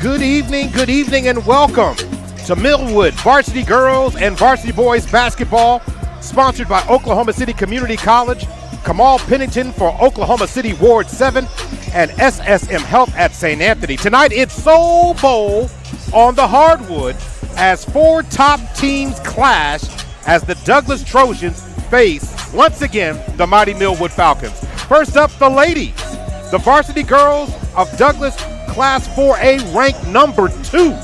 Good evening, and welcome to Millwood Varsity Girls and Varsity Boys Basketball, sponsored by Oklahoma City Community College, Kamal Pennington for Oklahoma City Ward 7, and SSM Health at St. Anthony. Tonight, it's SoulBowl on the hardwood as four top teams clash as the Douglas Trojans face, once again, the mighty Millwood Falcons. First up, the ladies. The varsity girls of Douglas Class 4A ranked number 2,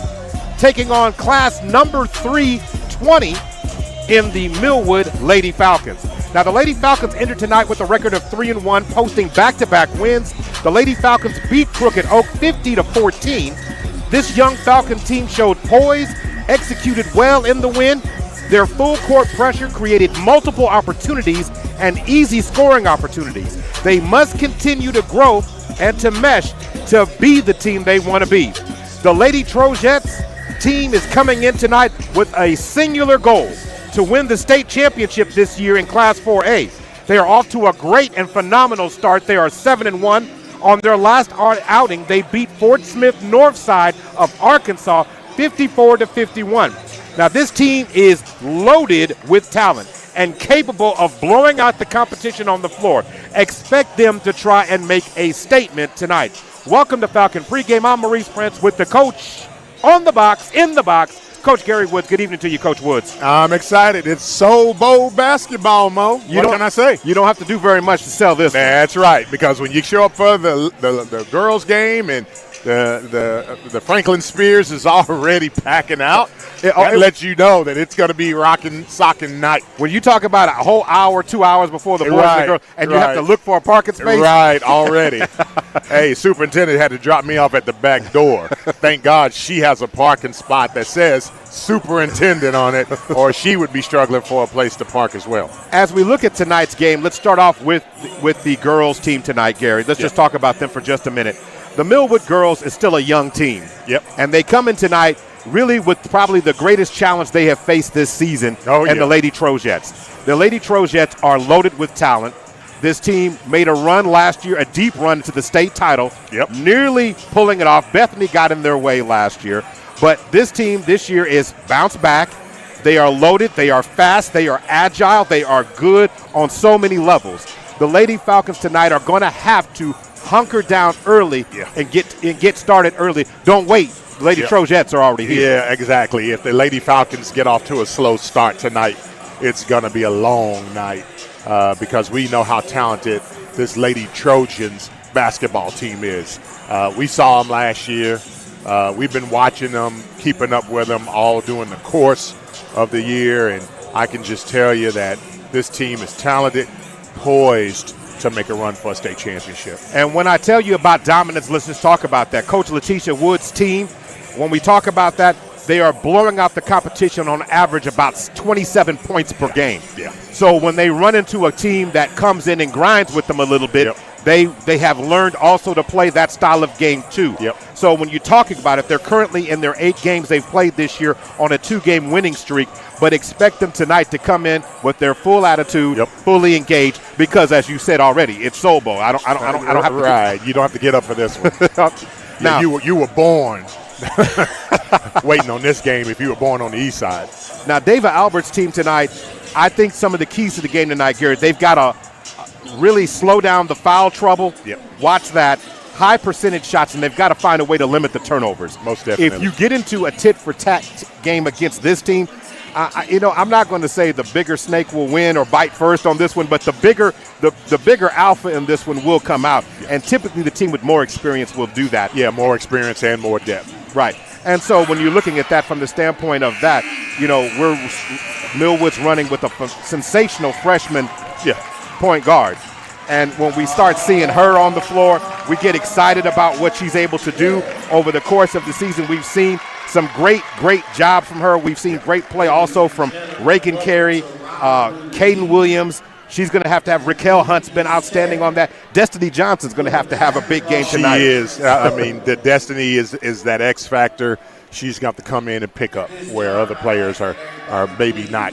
taking on Class number 320 in the Millwood Lady Falcons. Now, the Lady Falcons entered tonight with a record of 3-1, posting back-to-back wins. The Lady Falcons beat Crooked Oak 50-14. This young Falcon team showed poise, executed well in the win. Their full-court pressure created multiple opportunities and easy scoring opportunities. They must continue to grow and to mesh to be the team they want to be. The Lady Trojettes team is coming in tonight with a singular goal: to win the state championship this year in Class 4A. They are off to a great and phenomenal start. They are 7-1. On their last outing, they beat Fort Smith Northside of Arkansas 54-51. Now, this team is loaded with talent and capable of blowing out the competition on the floor. Expect them to try and make a statement tonight. Welcome to Falcon Pregame. I'm Maurice Prince with the coach on the box, in the box, Coach Gary Woods. Good evening to you, Coach Woods. I'm excited. It's SoulBowl basketball, Mo. What can I say? You don't have to do very much to sell this. That's right, because when you show up for the girls' game and the Franklin Spears is already packing out, that lets you know that it's going to be rocking, socking night. When you talk about a whole hour, 2 hours before the boys and the girls, and you have to look for a parking space. Right, already. Hey, superintendent had to drop me off at the back door. Thank God she has a parking spot that says superintendent on it, or she would be struggling for a place to park as well. As we look at tonight's game, let's start off with the girls team tonight, Gary. Let's just talk about them for just a minute. The Millwood girls is still a young team. Yep. And they come in tonight really with probably the greatest challenge they have faced this season, the Lady Trojettes. The Lady Trojettes are loaded with talent. This team made a run last year, a deep run to the state title, nearly pulling it off. Bethany got in their way last year. But this team this year is bounced back. They are loaded. They are fast. They are agile. They are good on so many levels. The Lady Falcons tonight are going to have to hunker down early and get started early. Don't wait. The Lady Trojettes are already here. Yeah, exactly. If the Lady Falcons get off to a slow start tonight, it's going to be a long night because we know how talented this Lady Trojans basketball team is. We saw them last year. We've been watching them, keeping up with them all during the course of the year, and I can just tell you that this team is talented, poised to make a run for a state championship. And when I tell you about dominance, let's just talk about that. Coach Letitia Wood's team, when we talk about that, they are blowing out the competition on average about 27 points per game. Yeah. So when they run into a team that comes in and grinds with them a little bit, they have learned also to play that style of game too. So when you're talking about it, they're currently in their 8 games they've played this year on a 2-game winning streak, but expect them tonight to come in with their full attitude, fully engaged, because as you said already, it's SoulBowl. I don't have to. Right. You don't have to get up for this one. Now you were born waiting on this game if you were born on the east side. Now, David Albert's team tonight, I think some of the keys to the game tonight, Garrett, they've got to really slow down the foul trouble. Watch that. High percentage shots, and they've got to find a way to limit the turnovers. Most definitely. If you get into a tit-for-tat game against this team, I'm not going to say the bigger snake will win or bite first on this one, but the bigger alpha in this one will come out. And typically the team with more experience will do that. Yeah, more experience and more depth. Right. And so when you're looking at that from the standpoint of that, Millwood's running with a sensational freshman point guard. And when we start seeing her on the floor, we get excited about what she's able to do over the course of the season. We've seen some great job from her. We've seen great play also from Reagan Carey, Caden Williams. She's going to have Raquel Hunt's been outstanding on that. Destiny Johnson's going to have a big game tonight. She is. I mean, the Destiny is that X factor she's got to come in and pick up where other players are maybe not,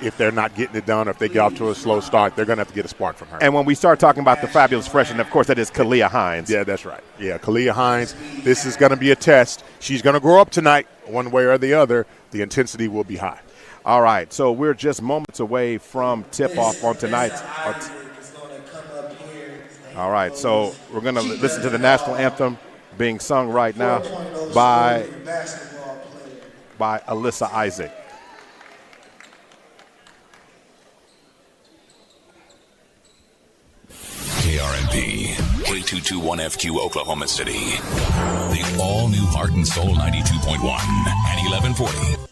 if they're not getting it done, or if they get off to a slow start, they're going to have to get a spark from her. And when we start talking about the fabulous freshman, of course, that is Kalia Hines. Yeah, that's right. Yeah, Kalia Hines. This is going to be a test. She's going to grow up tonight one way or the other. The intensity will be high. All right, so we're just moments away from tip-off on tonight's. All right, so we're going to listen to the national anthem being sung right now by Alyssa Isaac. KRMP, K221FQ, Oklahoma City. The all-new Heart and Soul 92.1 and 1140.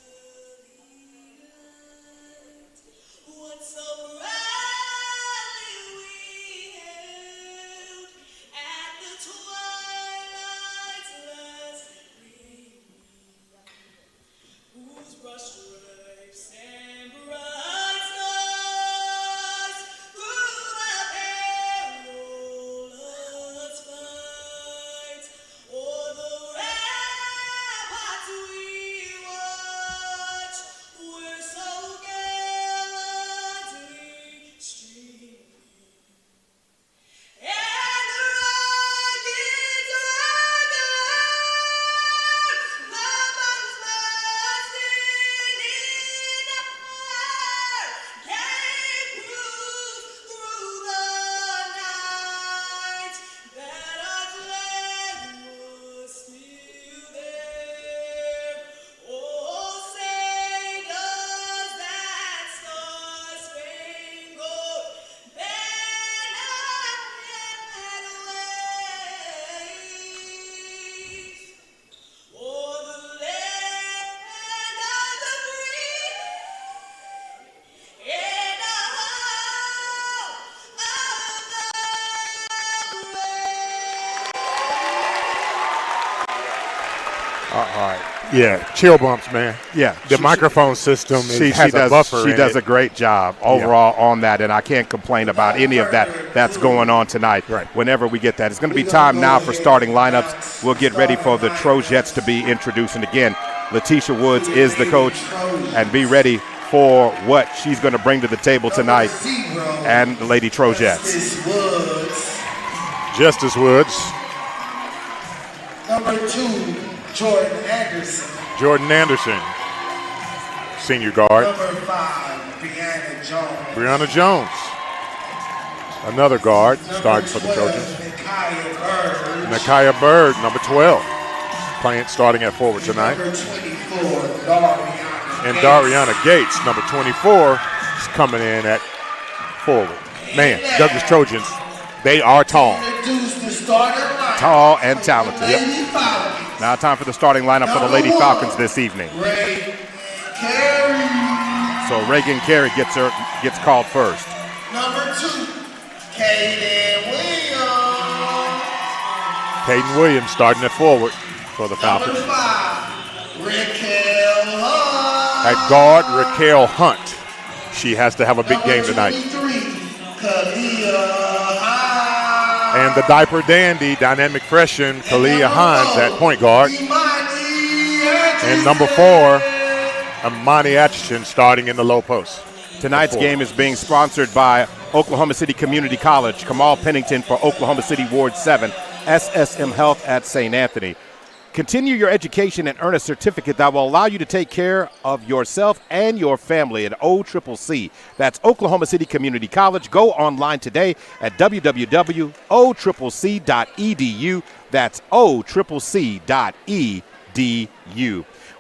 Yeah, chill bumps, man. Yeah. The microphone system has a buffer. She does a great job overall on that, and I can't complain about any of that that's going on tonight. Right. Whenever we get that. It's going to be time now for starting lineups. We'll get ready for the Trojettes to be introduced. And again, Letitia Woods is the coach, and be ready for what she's going to bring to the table tonight and the Lady Trojettes. Justice Woods. Number 2, Jordan Anderson, senior guard. Number 5, Brianna Jones. Another guard starting for the Trojans. Nakia Bird, number 12, starting at forward tonight. Number 24, And Dariana Gates, number 24, is coming in at forward. Man, Douglas Trojans, they are tall. Tall and talented. Yep. Now time for the starting lineup for the Lady Falcons this evening. So Reagan Carey gets called first. Number 2, Kaden Williams. Caden Williams starting at forward for the Falcons. Number 5, Raquel Hunt. At guard, Raquel Hunt. She has to have a big game tonight. And the diaper dandy, dynamic freshman, Kalia Hines at point guard. And number 4, Imani Atchison starting in the low post. Tonight's game is being sponsored by Oklahoma City Community College, Kamal Pennington for Oklahoma City Ward 7, SSM Health at St. Anthony. Continue your education and earn a certificate that will allow you to take care of yourself and your family at OCCC. That's Oklahoma City Community College. Go online today at www.occc.edu. That's occc.edu.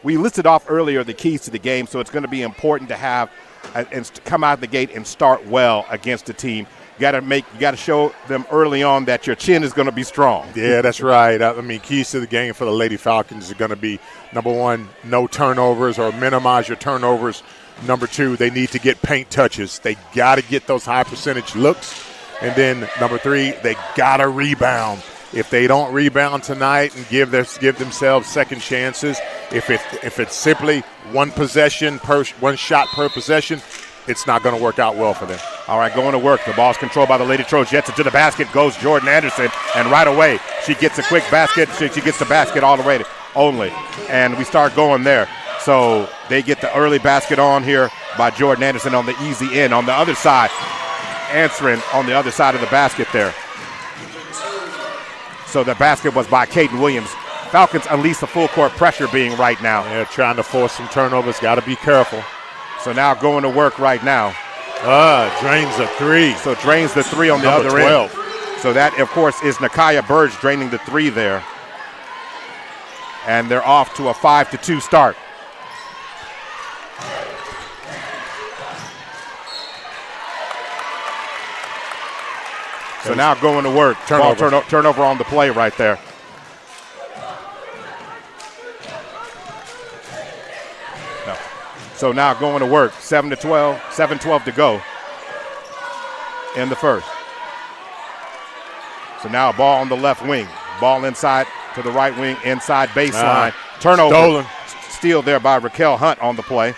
We listed off earlier the keys to the game, so it's going to be important to have and come out of the gate and start well against the team. You got to show them early on that your chin is going to be strong. Yeah, that's right. I mean, keys to the game for the Lady Falcons are going to be, number 1, no turnovers or minimize your turnovers. Number 2, they need to get paint touches. They got to get those high percentage looks. And then number 3, they got to rebound. If they don't rebound tonight and give themselves second chances, if it's simply one shot per possession, it's not going to work out well for them. All right, going to work. The ball's controlled by the Lady Trojettes. Into the basket goes Jordan Anderson, and right away she gets a quick basket. She gets the basket all the way only. And we start going there. So they get the early basket on here by Jordan Anderson on the easy end. On the other side, answering on the other side of the basket there. So the basket was by Caden Williams. Falcons unleash the full court pressure being right now. They're trying to force some turnovers. Got to be careful. So now going to work right now. Drains a three. So drains the three on the other 12. end. So that, of course, is Nakiah Burge draining the three there. And they're off to a 5-2 start. So now going to work. Turnover on the play right there. No. So now going to work. 7-12. 7-12 to go in the first. So now a ball on the left wing. Ball inside to the right wing, inside baseline. Turnover. Stolen. Steal there by Raquel Hunt on the play.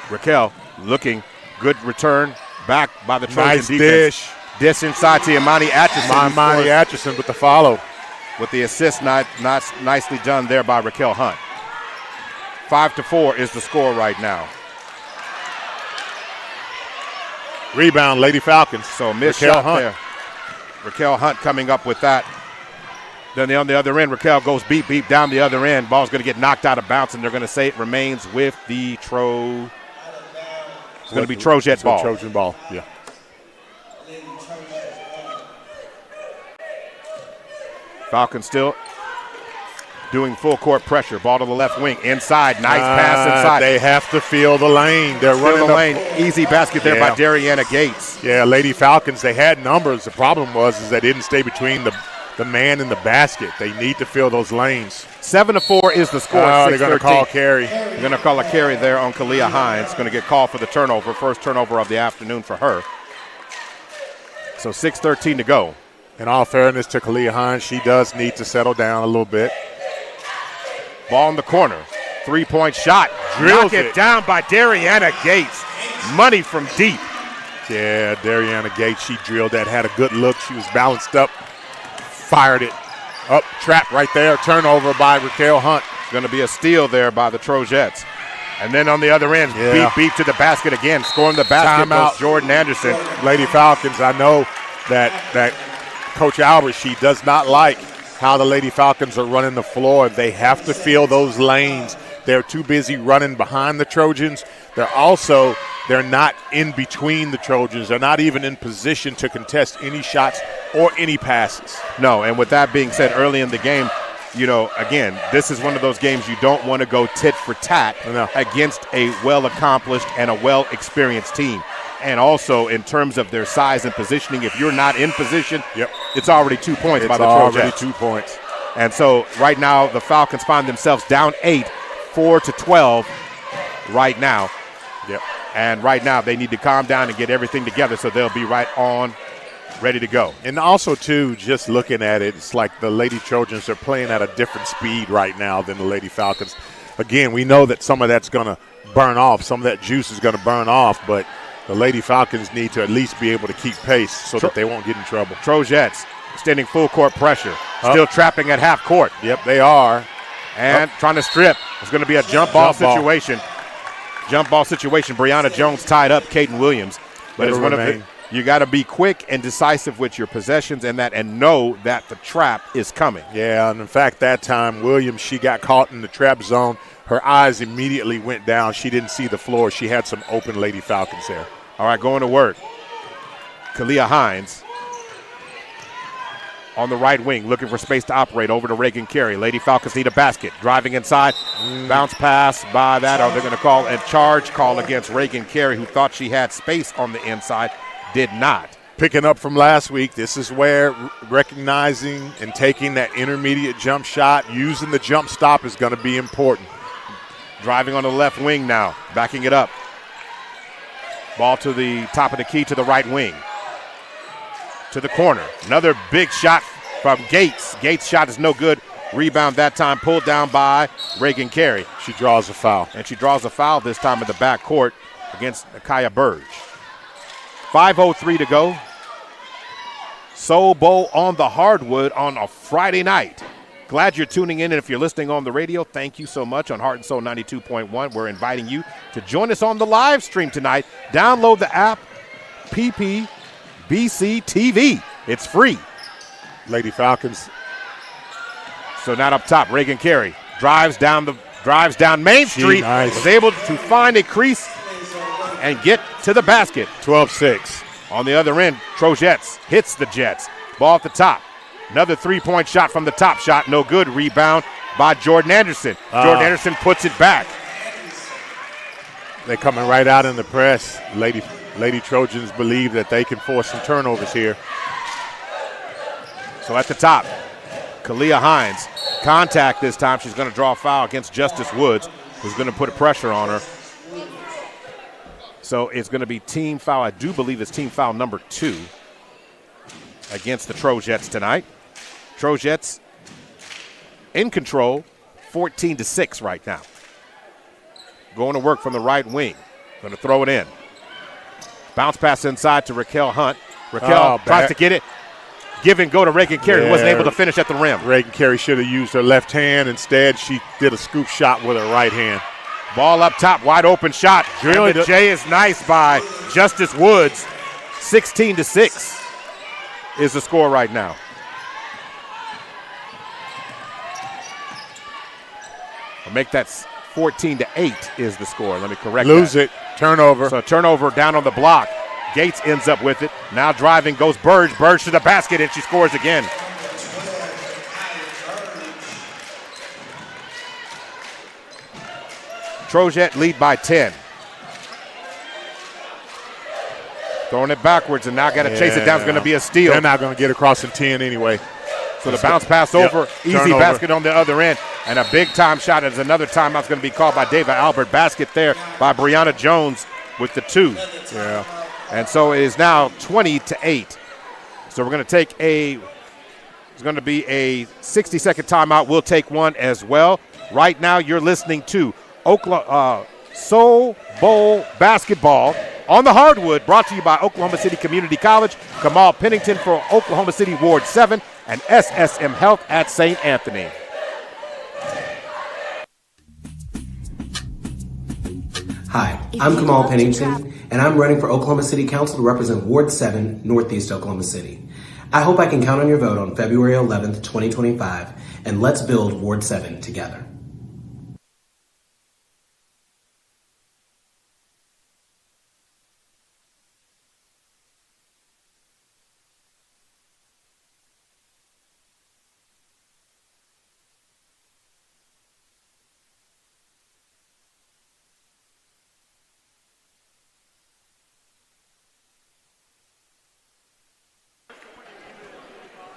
Raquel looking. Good return. Back by the Trojan Nice defense. Dish inside to Imani Atchison. Imani Atchison with the follow. With the assist not nicely done there by Raquel Hunt. 5-4 is the score right now. Rebound, Lady Falcons. So missed Raquel shot Hunt. there. Raquel Hunt coming up with that. Then on the other end, Raquel goes beep down the other end. Ball's going to get knocked out of bounds, and they're going to say it remains with the It's going to be Trojet ball. Trojan ball, yeah. Falcons still doing full court pressure. Ball to the left wing. Inside. Nice pass inside. They have to feel the lane. They're Fill running the lane. Easy basket there by Dariana Gates. Yeah, Lady Falcons, they had numbers. The problem was they didn't stay between the man and the basket. They need to fill those lanes. 7-4 is the score. They're going to call carry. They're going to call a carry there on Kalia Hines. Going to get called for the turnover. First turnover of the afternoon for her. So 6:13 to go. In all fairness to Kalia Hines, she does need to settle down a little bit. Ball in the corner. 3-point shot. Knock it down by Dariana Gates. Money from deep. Yeah, Dariana Gates, she drilled that, had a good look. She was balanced up, fired it up, trap right there. Turnover by Raquel Hunt. Going to be a steal there by the Trojettes. And then on the other end, beat to the basket again. Scoring the basket was Jordan Anderson. Lady Falcons, I know that Coach Albert, she does not like how the Lady Falcons are running the floor. They have to fill those lanes. They're too busy running behind the Trojans. They're not in between the Trojans. They're not even in position to contest any shots or any passes. No, and with that being said, early in the game, again, this is one of those games you don't want to go tit for tat against a well-accomplished and a well-experienced team. And also in terms of their size and positioning, if you're not in position, it's already 2 points by the Trojettes. It's already 2 points. And so right now the Falcons find themselves down 8, 4-12 right now. Yep. And right now they need to calm down and get everything together so they'll be right on, ready to go. And also, too, just looking at it, it's like the Lady Trojans are playing at a different speed right now than the Lady Falcons. Again, we know that some of that's going to burn off. Some of that juice is going to burn off, but the Lady Falcons need to at least be able to keep pace so that they won't get in trouble. Trojettes extending full court pressure. Still trapping at half court. Yep, they are. And trying to strip. It's going to be a jump ball situation. Jump ball situation. Brianna Jones tied up Caden Williams. But it's one of the, you got to be quick and decisive with your possessions and know that the trap is coming. Yeah, and in fact, that time Williams, she got caught in the trap zone. Her eyes immediately went down. She didn't see the floor. She had some open Lady Falcons there. All right, going to work. Kalia Hines on the right wing, looking for space to operate over to Reagan Carey. Lady Falcons need a basket. Driving inside. Bounce pass by that. They're going to call a charge call against Reagan Carey, who thought she had space on the inside. Did not. Picking up from last week, this is where recognizing and taking that intermediate jump shot, using the jump stop is going to be important. Driving on the left wing now, backing it up. Ball to the top of the key to the right wing. To the corner. Another big shot from Gates. Gates' shot is no good. Rebound that time pulled down by Reagan Carey. She draws a foul. And she draws a foul this time in the back court against Nakiah Burge. 5:03 to go. SoulBowl on the hardwood on a Friday night. Glad you're tuning in, and if you're listening on the radio, thank you so much on Heart and Soul 92.1. We're inviting you to join us on the live stream tonight. Download the app, PPBC TV. It's free. Lady Falcons. So now up top, Reagan Carey drives down Main Street. Nice. Was able to find a crease and get to the basket. 12-6. On the other end, Trojettes hits the Jets. Ball at the top. Another three-point shot from the top shot. No good. Rebound by Jordan Anderson. Jordan Anderson puts it back. They're coming right out in the press. Lady Trojans believe that they can force some turnovers here. So at the top, Kalia Hines. Contact this time. She's going to draw a foul against Justice Woods, who's going to put pressure on her. So it's going to be team foul. I do believe it's team foul number 2 against the Trojettes tonight. Trojettes in control, 14-6 right now. Going to work from the right wing. Going to throw it in. Bounce pass inside to Raquel Hunt. Raquel tries to get it. Give and go to Reagan Carey, who wasn't able to finish at the rim. Reagan Carey should have used her left hand. Instead, she did a scoop shot with her right hand. Ball up top, wide open shot. Really, the J is nice by Justice Woods. 16-6 is the score right now. I'll make that 14-8 is the score. Let me correct that. Lose it. Turnover. So turnover down on the block. Gates ends up with it. Now driving goes Burge. Burge to the basket, and she scores again. Trojette lead by 10. Throwing it backwards, and now got to chase it down. It's going to be a steal. They're not going to get across in 10 anyway. So the bounce pass over, easy turnover. Basket on the other end, and a big time shot. As another timeout's going to be called by David Albert. Basket there by Brianna Jones with the 2. Yeah. And so it is now 20-8. So we're going to take it's going to be a 60-second timeout. We'll take one as well. Right now you're listening to SoulBowl basketball on the hardwood, brought to you by Oklahoma City Community College, Kamal Pennington for Oklahoma City Ward 7, and SSM Health at St. Anthony. Hi, I'm Kamal Pennington, and I'm running for Oklahoma City Council to represent Ward 7, Northeast Oklahoma City. I hope I can count on your vote on February 11th, 2025, and let's build Ward 7 together.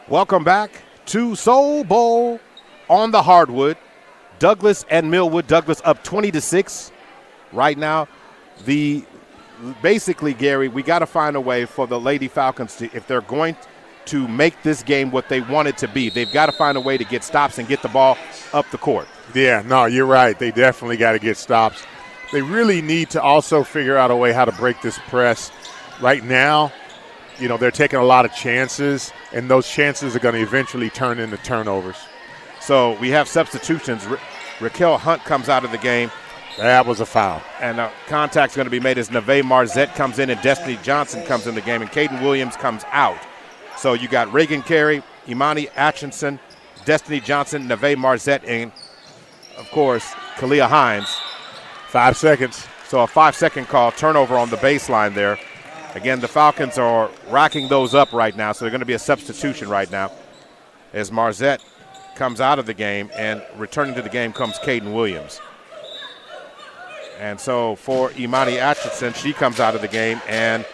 Welcome back to SoulBowl on the hardwood. Douglas and Millwood. Douglas up 20-6 right now. Basically, Gary, we got to find a way for the Lady Falcons to, if they're going to make this game what they want it to be, they've got to find a way to get stops and get the ball up the court. Yeah, no, you're right. They definitely got to get stops. They really need to also figure out a way how to break this press. Right now, you know, they're taking a lot of chances, and those chances are going to eventually turn into turnovers. So we have substitutions. Raquel Hunt comes out of the game. That was a foul. And contact's going to be made as Neve Marzette comes in and Destiny Johnson comes in the game, and Caden Williams comes out. So you got Reagan Carey, Imani Atchison, Destiny Johnson, Neve Marzette, and, of course, Kalia Hines. 5 seconds. So a 5-second call, turnover on the baseline there. Again, the Falcons are racking those up right now, so they're going to be a substitution right now as Marzette comes out of the game, and returning to the game comes Caden Williams. And so for Imani Atchison, she comes out of the game, and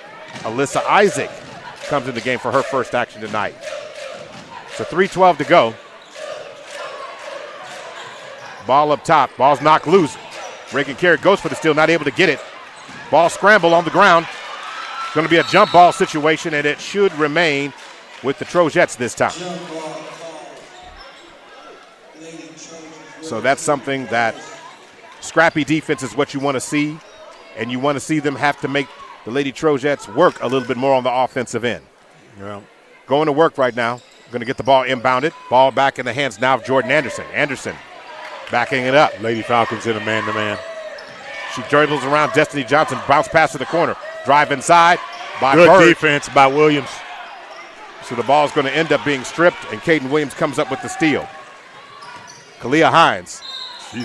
Alyssa Isaac comes in the game for her first action tonight. So 3:12 to go. Ball up top. Ball's knocked loose. Reagan Carey goes for the steal, not able to get it. Ball scramble on the ground. Going to be a jump ball situation, and it should remain with the Trojettes this time. So that's something that scrappy defense is what you want to see, and you want to see them have to make the Lady Trojettes work a little bit more on the offensive end. Yeah. Going to work right now. Going to get the ball inbounded. Ball back in the hands now of Jordan Anderson. Anderson backing it up. Lady Falcons in a man-to-man. She dribbles around Destiny Johnson. Bounce pass to the corner. Drive inside by Good Bird. defense by Williams. So the ball is going to end up being stripped, and Caden Williams comes up with the steal. Kalia Hines,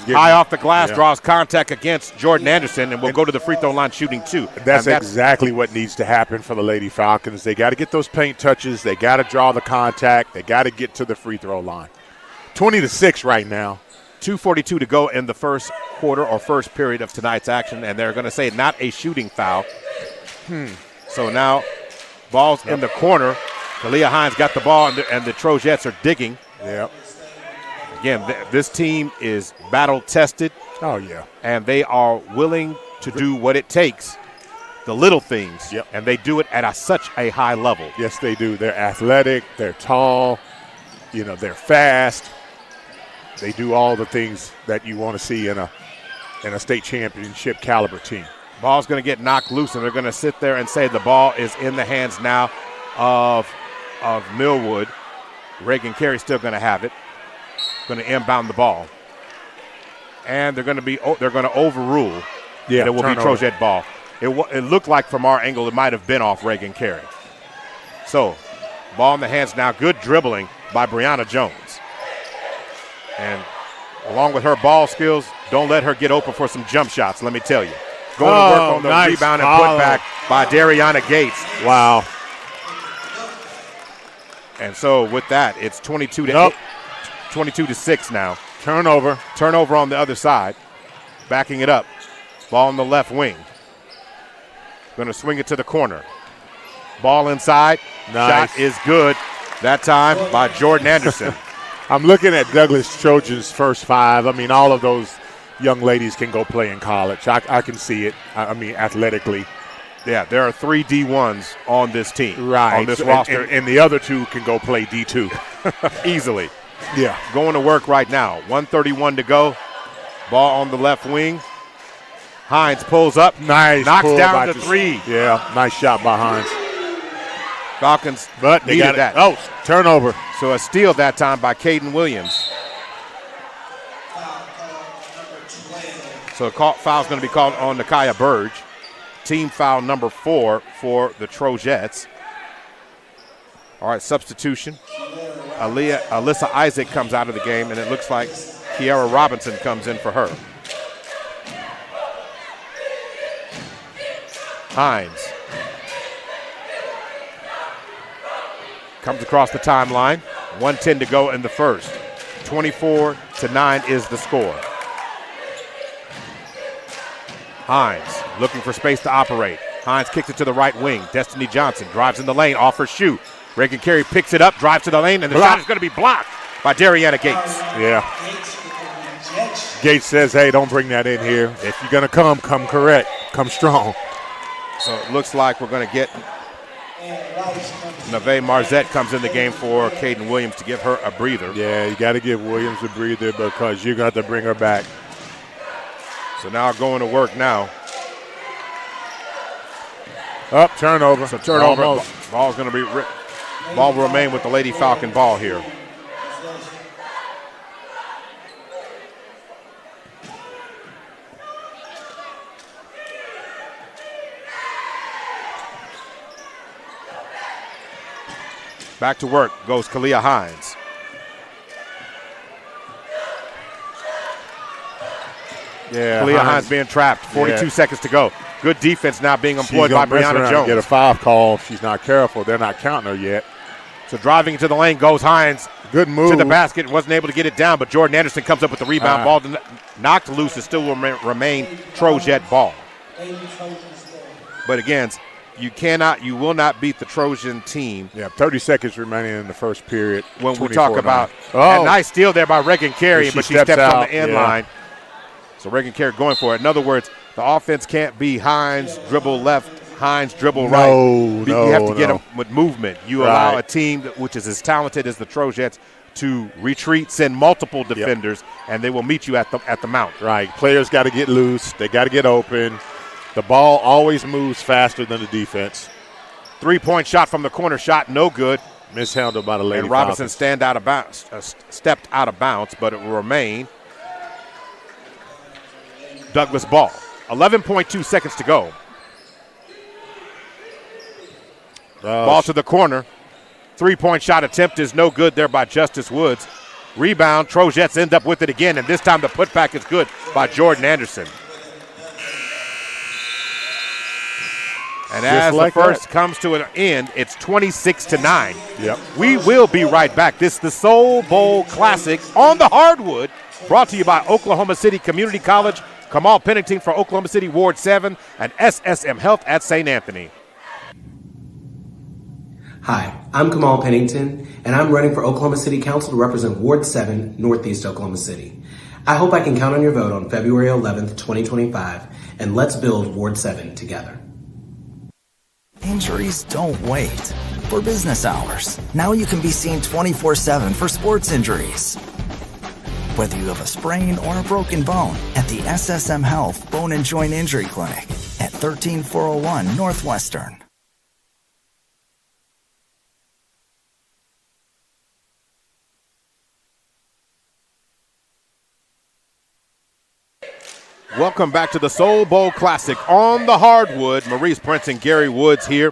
high off the glass, draws contact against Jordan Anderson, and will go to the free throw line shooting 2. That's exactly what needs to happen for the Lady Falcons. They got to get those paint touches. They got to draw the contact. They got to get to the free throw line. 20-6 right now. 2:42 to go in the first quarter or first period of tonight's action, and they're going to say not a shooting foul. So now ball's in the corner. Kalia Hines got the ball, and the Trojettes are digging. Yep. Again, this team is battle-tested. Oh, yeah. And they are willing to do what it takes, the little things, and they do it at such a high level. Yes, they do. They're athletic. They're tall. You know, they're fast. They do all the things that you want to see in a state championship caliber team. Ball's going to get knocked loose, and they're going to sit there and say the ball is in the hands now of Millwood. Reagan Carey's still going to have it. Going to inbound the ball, and they're going to overrule. Yeah, it will be Trojet ball. It looked like from our angle it might have been off Reagan Carey. So, ball in the hands now. Good dribbling by Brianna Jones, and along with her ball skills, don't let her get open for some jump shots. Let me tell you, going to work on the rebound and put back by Dariana Gates. Wow. And so with that, it's 22-6 now. Turnover on the other side. Backing it up. Ball on the left wing. Going to swing it to the corner. Ball inside. Nice. Shot is good. That time by Jordan Anderson. I'm looking at Douglas Trojan's first 5. I mean, all of those young ladies can go play in college. I can see it. I mean, athletically. Yeah, there are 3 D1s on this team. Right. On this roster. And the other 2 can go play D2. Easily. Yeah. Going to work right now. 1:31 to go. Ball on the left wing. Hines pulls up. Nice. Knocks down the 3. Yeah, nice shot by Hines. Falcons but they needed that. Oh, turnover. So a steal that time by Caden Williams. So a foul's going to be called on Nakaya Burge. Team foul number 4 for the Trojettes. All right, substitution. Alyssa Isaac comes out of the game, and it looks like Kiara Robinson comes in for her. Hines comes across the timeline. 1:10 to go in the first. 24-9 is the score. Hines looking for space to operate. Hines kicks it to the right wing. Destiny Johnson drives in the lane, off her shoe. Reagan Carey picks it up, drives to the lane, and the shot is going to be blocked by Dariana Gates. Yeah. Gates says, hey, don't bring that in here. If you're going to come correct. Come strong. So it looks like we're going to get Neve Marzette comes in the game for Caden Williams to give her a breather. Yeah, you got to give Williams a breather because you're going to have to bring her back. So now going to work now. Up, turnover. So turnover. Ball's going to be ripped. Ball will remain with the Lady Falcon ball here. Back to work goes Kalia Hines. Yeah, Kalia Hines being trapped. 42 seconds to go. Good defense now being employed by Brianna Jones. Get a foul call if she's not careful. They're not counting her yet. So driving into the lane goes Hines. Good move. To the basket. Wasn't able to get it down, but Jordan Anderson comes up with the rebound. Ball knocked loose. It still will remain Trojet ball. But again, you will not beat the Trojan team. Yeah, 30 seconds remaining in the first period. When we talk about a nice steal there by Reagan Carey, but she steps on the end line. So Reagan Carey going for it. In other words, the offense can't be Hines dribble left, Hines dribble right. You have to get them with movement. You allow a team which is as talented as the Trojettes to retreat, send multiple defenders, and they will meet you at the mount. Right. Players got to get loose. They got to get open. The ball always moves faster than the defense. 3-point shot from the corner, shot no good. Mishandled by the Lady And Robinson Falcons. stepped out of bounds, but it will remain Douglas ball. 11.2 seconds to go. Ball to the corner. 3-point shot attempt is no good there by Justice Woods. Rebound, Trojettes end up with it again, and this time the putback is good by Jordan Anderson. And as the first comes to an end, it's 26-9. Yep. We will be right back. This is the Soul Bowl Classic on the hardwood, brought to you by Oklahoma City Community College, Kamal Pennington for Oklahoma City Ward 7, and SSM Health at St. Anthony. Hi, I'm Kamal Pennington, and I'm running for Oklahoma City Council to represent Ward 7, Northeast Oklahoma City. I hope I can count on your vote on February 11th, 2025, and let's build Ward 7 together. Injuries don't wait. For business hours, now you can be seen 24/7 for sports injuries. Whether you have a sprain or a broken bone, at the SSM Health Bone and Joint Injury Clinic at 13401 Northwestern. Welcome back to the Soul Bowl Classic on the hardwood. Maurice Prince and Gary Woods here.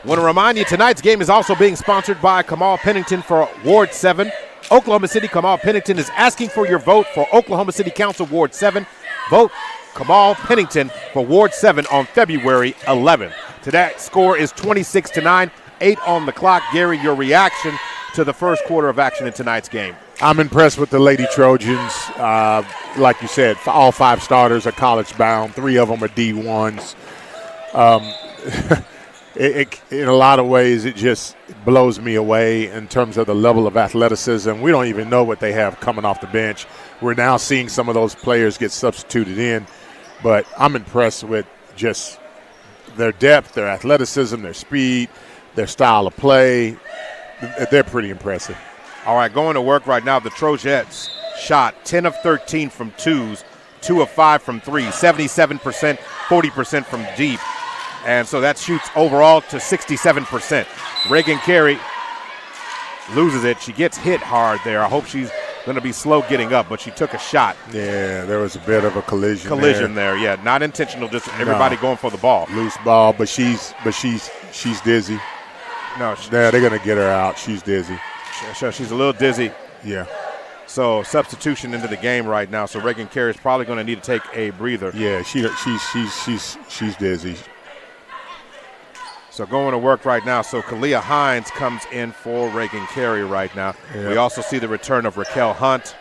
Want to remind you, tonight's game is also being sponsored by Kamal Pennington for Ward 7. Oklahoma City Kamal Pennington is asking for your vote for Oklahoma City Council Ward 7. Vote Kamal Pennington for Ward 7 on February 11th. Today's score is 26-9, 8 on the clock. Gary, your reaction to the first quarter of action in tonight's game? I'm impressed with the Lady Trojans. Like you said, all 5 starters are college bound. 3 of them are D1s. In a lot of ways, it just blows me away in terms of the level of athleticism. We don't even know what they have coming off the bench. We're now seeing some of those players get substituted in. But I'm impressed with just their depth, their athleticism, their speed, their style of play. They're pretty impressive. All right, going to work right now. The Trojettes shot 10 of 13 from twos, 2 of 5 from three, 77%, 40% from deep. And so that shoots overall to 67%. Reagan Carey loses it. She gets hit hard there. I hope she's going to be slow getting up, but she took a shot. Yeah, there was a bit of a collision there. Yeah, not intentional, just everybody going for the ball. Loose ball, but she's dizzy. No, they're going to get her out. She's dizzy. She's a little dizzy. Yeah. So substitution into the game right now. So Reagan Carey is probably going to need to take a breather. Yeah, she's dizzy. So going to work right now. So Kalia Hines comes in for Reagan Carey right now. Yeah. We also see the return of Raquel Hunt.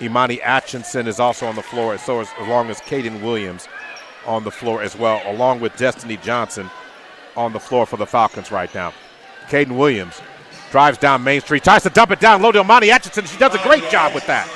Imani Atchison is also on the floor, along as Kaden Williams on the floor as well, along with Destiny Johnson on the floor for the Falcons right now. Kaden Williams drives down Main Street, tries to dump it down low to Imani Atchison. She does a great job with that.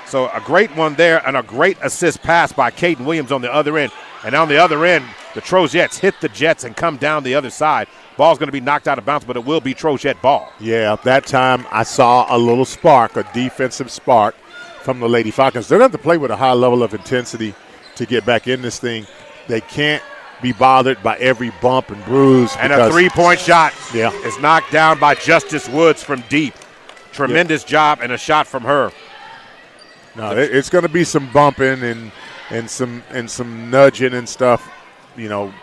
So a great one there and a great assist pass by Kaden Williams on the other end. And on the other end, the Trojettes hit the Jets and come down the other side. Ball's going to be knocked out of bounds, but it will be Trojette ball. Yeah, that time I saw a little spark, a defensive spark from the Lady Falcons. They're going to have to play with a high level of intensity to get back in this thing. They can't be bothered by every bump and bruise. And a three-point shot is knocked down by Justice Woods from deep. Tremendous job and a shot from her. No, it's going to be some bumping and some nudging and stuff. You know,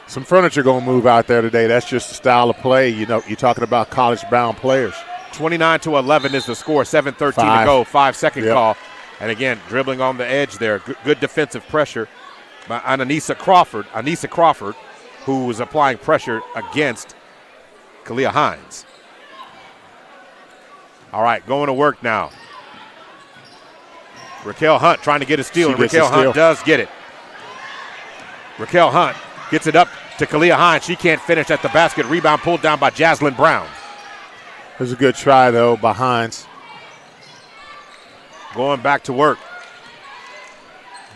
some furniture going to move out there today. That's just the style of play. You know, you're talking about college-bound players. 29-11 is the score. 7:13 to go. 5-second call. And again, dribbling on the edge there. Good defensive pressure by Anissa Crawford, who was applying pressure against Kalia Hines. All right, going to work now. Raquel Hunt trying to get a steal, and Raquel Hunt does get it. Raquel Hunt gets it up to Kalia Hines. She can't finish at the basket. Rebound pulled down by Jaslyn Brown. It was a good try, though, by Hines. Going back to work.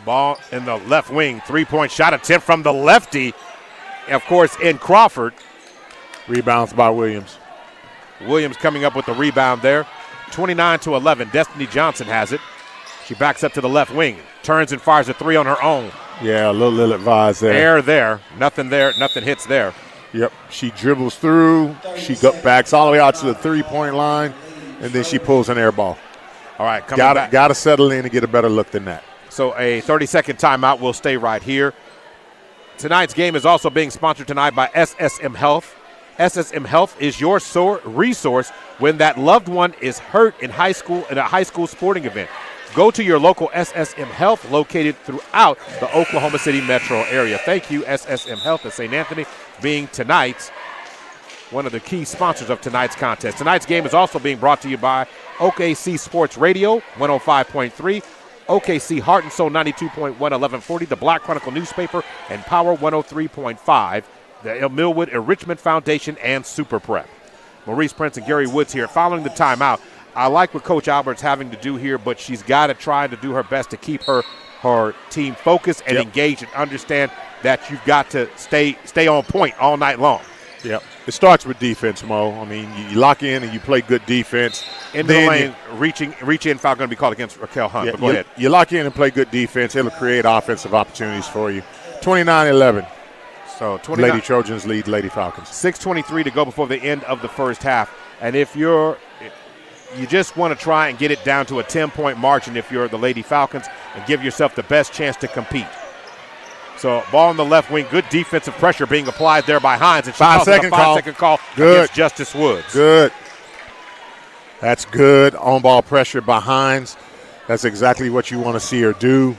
Ball in the left wing. Three-point shot attempt from the lefty. Of course, in Crawford. Rebounds by Williams. Williams coming up with the rebound there. 29-11. Destiny Johnson has it. She backs up to the left wing. Turns and fires a three on her own. Yeah, a little advised there. Air there. Nothing there. Nothing hits there. Yep. She dribbles through. She backs all the way out to the 3-point line, and then she pulls an air ball. All right, coming back. Got to settle in and get a better look than that. So a 30-second timeout will stay right here. Tonight's game is also being sponsored tonight by SSM Health. SSM Health is your resource when that loved one is hurt in a high school sporting event. Go to your local SSM Health located throughout the Oklahoma City metro area. Thank you, SSM Health at St. Anthony, being tonight's one of the key sponsors of tonight's contest. Tonight's game is also being brought to you by OKC Sports Radio 105.3, OKC Heart and Soul 92.1, 1140, the Black Chronicle newspaper, and Power 103.5, the Millwood Enrichment Foundation, and Super Prep. Maurice Prince and Gary Woods here. Following the timeout, I like what Coach Albert's having to do here, but she's got to try to do her best to keep her team focused and engaged and understand that you've got to stay on point all night long. Yep. It starts with defense, Mo. I mean, you lock in and you play good defense. Into the lane, reach in, foul going to be called against Raquel Hunt. But go ahead. You lock in and play good defense. It'll create offensive opportunities for you. 29-11. So 29, Lady Trojans lead Lady Falcons. 6:23 to go before the end of the first half. And if you just want to try and get it down to a 10-point margin if you're the Lady Falcons and give yourself the best chance to compete. So ball on the left wing, good defensive pressure being applied there by Hines. And she calls it a 5-second call against Justice Woods. Good. That's good on-ball pressure by Hines. That's exactly what you want to see her do.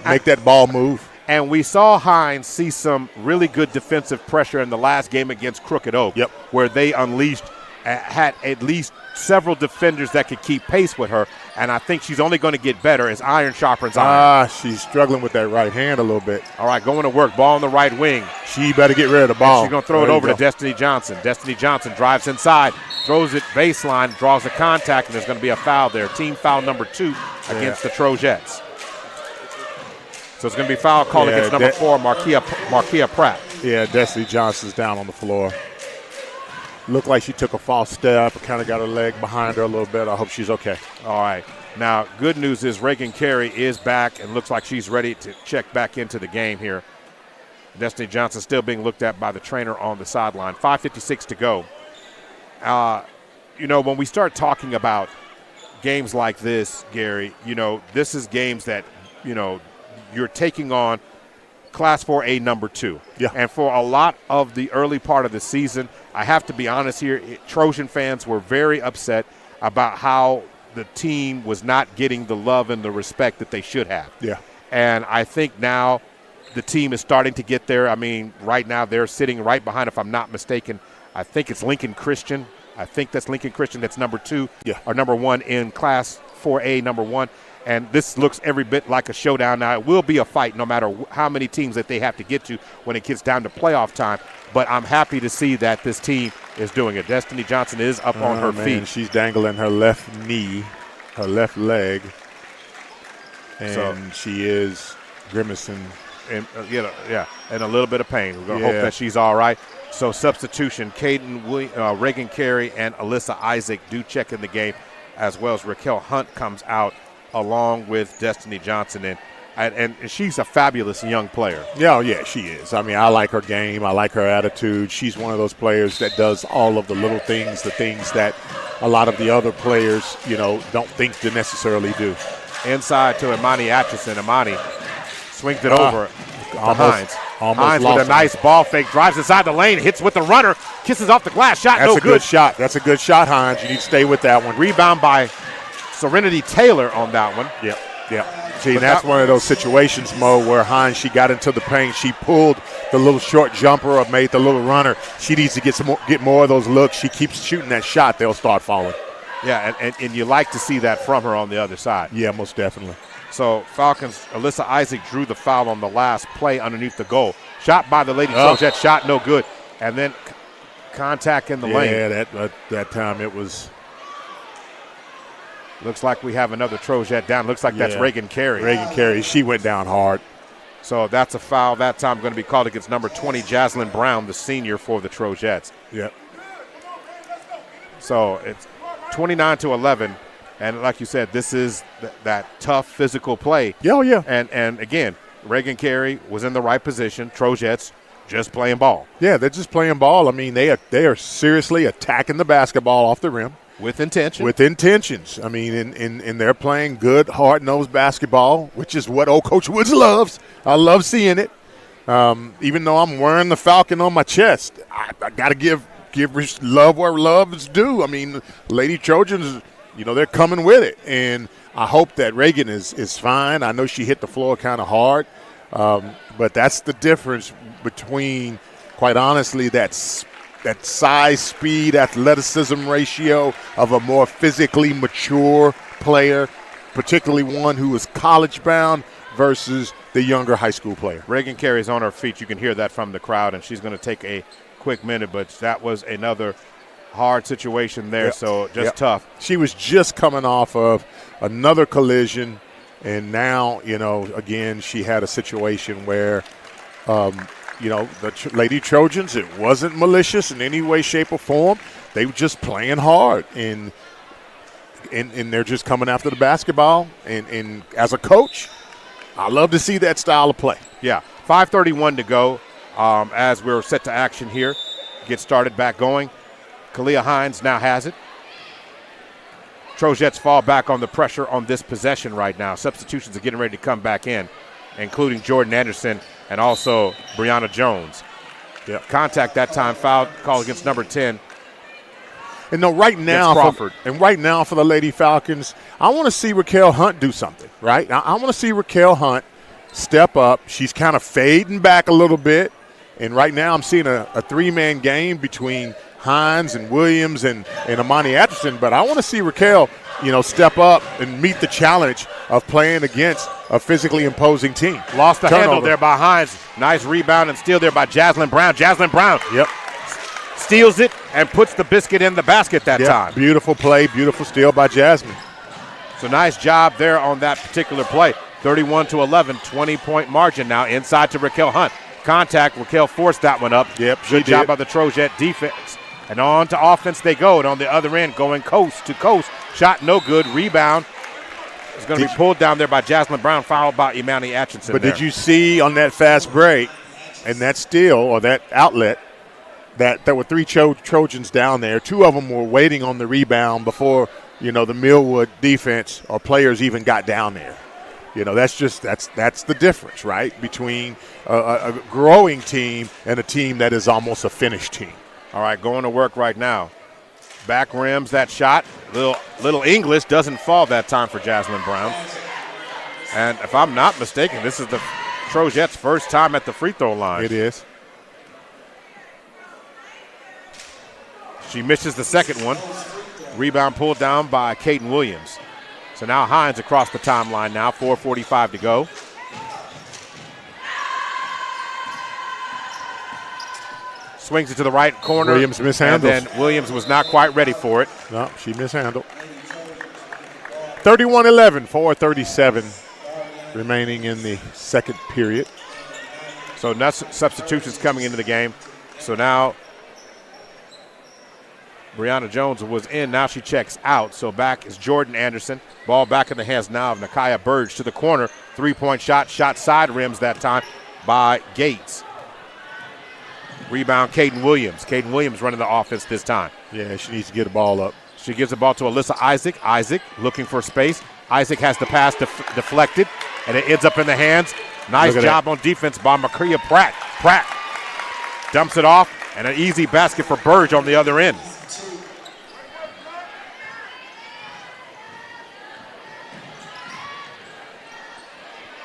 Make that ball move. And we saw Hines see some really good defensive pressure in the last game against Crooked Oak, where they had at least several defenders that could keep pace with her. And I think she's only going to get better as iron sharpens iron. She's struggling with that right hand a little bit. All right, going to work. Ball on the right wing. She better get rid of the ball. And she's going to throw it over to Destiny Johnson. Destiny Johnson drives inside, throws it baseline, draws a contact, and there's going to be a foul there. Team foul number 2 against the Trojettes. So it's going to be foul called against number 4, Markia Pratt. Yeah, Destiny Johnson's down on the floor. Looked like she took a false step, kind of got her leg behind her a little bit. I hope she's okay. All right. Now, good news is Reagan Carey is back and looks like she's ready to check back into the game here. Destiny Johnson still being looked at by the trainer on the sideline. 5:56 to go. When we start talking about games like this, Gary, this is games that, you're taking on Class 4A number 2. Yeah. And for a lot of the early part of the season, I have to be honest here, Trojan fans were very upset about how the team was not getting the love and the respect that they should have. Yeah. And I think now the team is starting to get there. I mean, right now they're sitting right behind, if I'm not mistaken, I think it's Lincoln Christian. I think that's Lincoln Christian. That's number 2 or number 1 in Class 4A number 1. And this looks every bit like a showdown. Now, it will be a fight no matter how many teams that they have to get to when it gets down to playoff time. But I'm happy to see that this team is doing it. Destiny Johnson is up on her feet. She's dangling her left knee, her left leg, and she is grimacing. And, in a little bit of pain. We're going to hope that she's all right. So substitution, Reagan Carey and Alyssa Isaac do check in the game, as well as Raquel Hunt comes out along with Destiny Johnson. And she's a fabulous young player. Yeah, she is. I mean, I like her game. I like her attitude. She's one of those players that does all of the little things, the things that a lot of the other players, don't think to necessarily do. Inside to Imani Atchison. Imani swings it over to Hines. Hines with a nice ball fake, drives inside the lane, hits with the runner, kisses off the glass. Shot no good. That's a good shot. That's a good shot, Hines. You need to stay with that one. Rebound by Serenity Taylor on that one. Yep. See, and that's one of those situations, Mo, where Hines, she got into the paint. She pulled the little short jumper or made the little runner. She needs to get more of those looks. She keeps shooting that shot, they'll start falling. Yeah, and you like to see that from her on the other side. Yeah, most definitely. So Falcons, Alyssa Isaac drew the foul on the last play underneath the goal. Shot by the Lady Trojans, shot no good. And then contact in the lane. Yeah, that time it was. Looks like we have another Trojet down. Looks like that's Reagan Carey. Reagan Carey, she went down hard. So that's a foul that time going to be called against number 20, Jaslyn Brown, the senior for the Trojettes. Yep. So it's 29-11. And like you said, this is that tough physical play. Yeah. And again, Reagan Carey was in the right position. Trojettes just playing ball. Yeah, they're just playing ball. I mean, they are seriously attacking the basketball off the rim. With intention. With intentions. I mean, and they're playing good, hard-nosed basketball, which is what old Coach Woods loves. I love seeing it. Even though I'm wearing the Falcon on my chest, I got to give love where love is due. I mean, Lady Trojans, they're coming with it. And I hope that Reagan is fine. I know she hit the floor kind of hard. But that's the difference between, quite honestly, that size, speed, athleticism ratio of a more physically mature player, particularly one who is college-bound, versus the younger high school player. Reagan Carey's on her feet. You can hear that from the crowd, and she's going to take a quick minute, but that was another hard situation there, so just tough. She was just coming off of another collision, and now, again, she had a situation where, the Lady Trojans, it wasn't malicious in any way, shape, or form. They were just playing hard, and they're just coming after the basketball. And as a coach, I love to see that style of play. Yeah, 5:31 to go as we're set to action here. Get started back going. Kalia Hines now has it. Trojettes fall back on the pressure on this possession right now. Substitutions are getting ready to come back in, including Jordan Anderson and also Brianna Jones. Yeah. Contact that time, foul call against number 10. And no, right now, for the Lady Falcons, I want to see Raquel Hunt do something, right? I want to see Raquel Hunt step up. She's kind of fading back a little bit. And right now I'm seeing a three-man game between Hines and Williams and Imani Atchison. But I want to see Raquel, step up and meet the challenge of playing against a physically imposing team. Lost the handle there by Hines. Nice rebound and steal there by Jaslyn Brown. Jaslyn Brown. Yep. Steals it and puts the biscuit in the basket that time. Beautiful play, beautiful steal by Jasmine. So nice job there on that particular play. 31-11, 20-point margin now inside to Raquel Hunt. Contact, Raquel forced that one up. Yep, good job by the Trojette defense. And on to offense they go. And on the other end, going coast to coast. Shot no good. Rebound is going to be pulled down there by Jaslyn Brown, fouled by Imani Atchison. But did you see on that fast break and that steal or that outlet, that there were three Trojans down there. Two of them were waiting on the rebound before, the Millwood defense or players even got down there. That's the difference, right, between a growing team and a team that is almost a finished team. All right, going to work right now. Back rims that shot. Little English doesn't fall that time for Jaslyn Brown. And if I'm not mistaken, this is the Trojette's first time at the free throw line. It is. She misses the second one. Rebound pulled down by Kaden Williams. So now Hines across the timeline now, 4:45 to go. Swings it to the right corner. Williams mishandles. And then Williams was not quite ready for it. No, she mishandled. 31-11, 4:37 remaining in the second period. So substitutions coming into the game. So now Brianna Jones was in. Now she checks out. So back is Jordan Anderson. Ball back in the hands now of Nakia Burge to the corner. Three-point shot side rims that time by Gates. Rebound, Kaden Williams. Kaden Williams running the offense this time. Yeah, she needs to get the ball up. She gives the ball to Alyssa Isaac. Isaac looking for space. Isaac has the pass deflected, and it ends up in the hands. Nice job on defense by Makia Pratt. Pratt dumps it off, and an easy basket for Burge on the other end.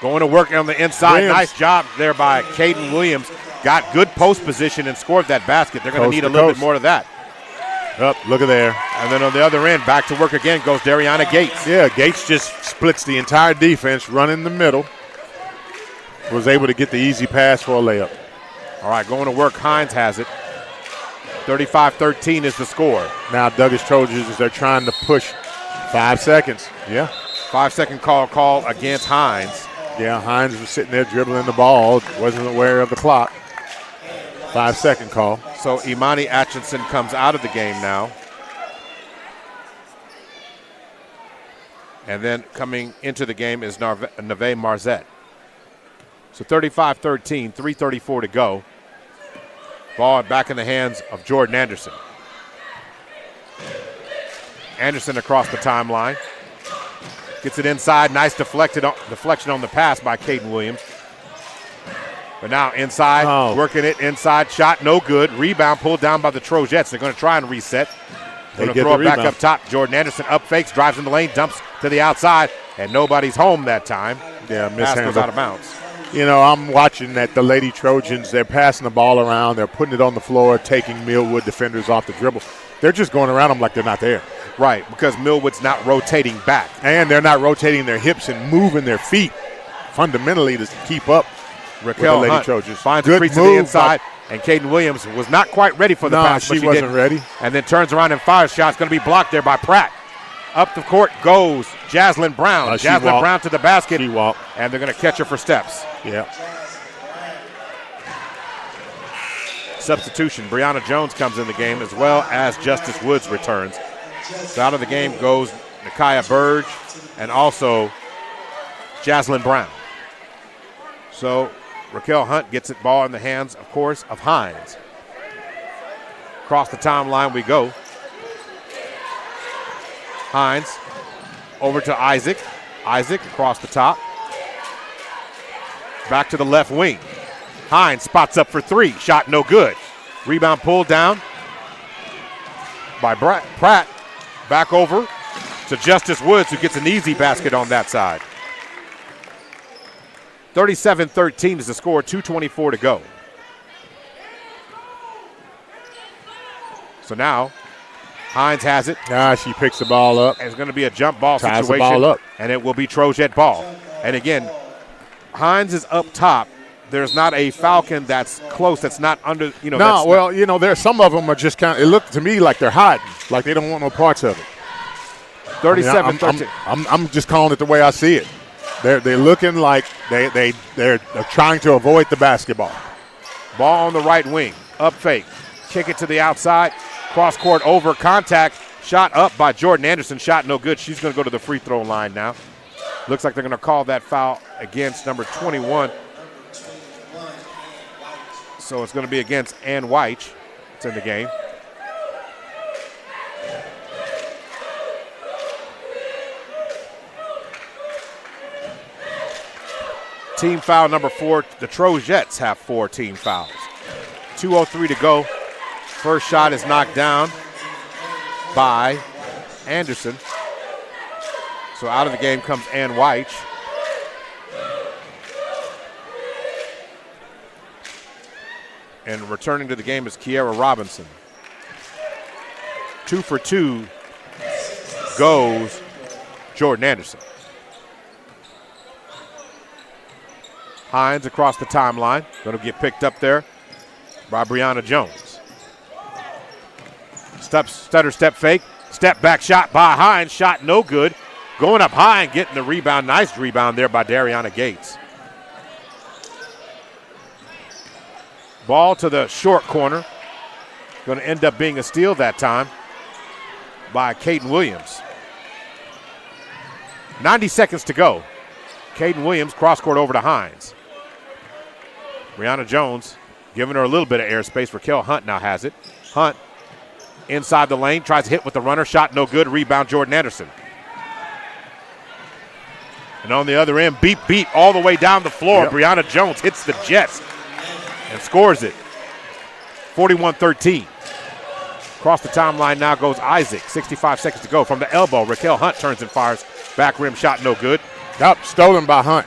Going to work on the inside. Williams. Nice job there by Kaden Williams. Got good post position and scored that basket. They're going to need a little bit more of that. Look at there. And then on the other end, back to work again goes Dariana Gates. Yeah, Gates just splits the entire defense, running the middle. Was able to get the easy pass for a layup. All right, going to work. Hines has it. 35-13 is the score. Now Douglas Trojans, they're trying to push 5 seconds. Yeah. 5-second call against Hines. Yeah, Hines was sitting there dribbling the ball, wasn't aware of the clock. 5-second call. So Imani Atchison comes out of the game now. And then coming into the game is Nave Marzette. So 35-13, 3:34 to go. Ball back in the hands of Jordan Anderson. Anderson across the timeline. Gets it inside. Nice deflection on the pass by Caden Williams. But now inside, working it inside. Shot no good. Rebound pulled down by the Trojettes. They're going to try and reset. They're going to throw it back up top. Jordan Anderson up fakes, drives in the lane, dumps to the outside, and nobody's home that time. Yeah, pass goes out of bounds. You know, I'm watching that the Lady Trojans, they're passing the ball around. They're putting it on the floor, taking Millwood defenders off the dribble. They're just going around them like they're not there. Right, because Millwood's not rotating back. And they're not rotating their hips and moving their feet fundamentally to keep up with the Lady Hunt Trojans. Finds the crease to the inside, and Caden Williams was not quite ready for the pass. She wasn't ready. And then turns around and fires. Shot's going to be blocked there by Pratt. Up the court goes Jaslyn Brown. Jaslyn Brown to the basket. She walked. And they're going to catch her for steps. Yeah. Substitution. Brianna Jones comes in the game, as well as Justice Woods returns. So out of the game goes Nakia Burge and also Jaslyn Brown. So Raquel Hunt gets it ball in the hands, of course, of Hines. Across the timeline we go. Hines over to Isaac. Isaac across the top. Back to the left wing. Hines spots up for three. Shot no good. Rebound pulled down by Pratt. Back over to Justice Woods, who gets an easy basket on that side. 37-13 is the score, 2:24 to go. So now Hines has it. She picks the ball up. And it's going to be a jump ball Ties situation. the ball up. And it will be Trojet ball. And again, Hines is up top. There's not a Falcon that's close, that's not under, there's some of them are just kind of, it looked to me like they're hiding, like they don't want no parts of it. 37-13. I'm just calling it the way I see it. They're looking like they're trying to avoid the basketball. Ball on the right wing, up fake, kick it to the outside, cross court over, contact, shot up by Jordan Anderson, shot no good. She's going to go to the free throw line now. Looks like they're going to call that foul against number 21. So it's going to be against Ann White. It's in the game. Team foul number 4. The Trojettes have 4 team fouls. 2:03 to go. First shot is knocked down by Anderson. So out of the game comes Ann White. And returning to the game is Kiera Robinson. 2 for 2 goes Jordan Anderson. Hines across the timeline. Going to get picked up there by Brianna Jones. Stutter step fake. Step back shot by Hines. Shot no good. Going up high and getting the rebound. Nice rebound there by Dariana Gates. Ball to the short corner. Going to end up being a steal that time by Caden Williams. 90 seconds to go. Caden Williams cross court over to Hines. Brianna Jones giving her a little bit of airspace. Raquel Hunt now has it. Hunt inside the lane, tries to hit with the runner. Shot no good. Rebound Jordan Anderson. And on the other end, beat all the way down the floor. Yep. Brianna Jones hits the Jets and scores it. 41-13. Across the timeline now goes Isaac. 65 seconds to go. From the elbow, Raquel Hunt turns and fires. Back rim shot no good. Yep, stolen by Hunt.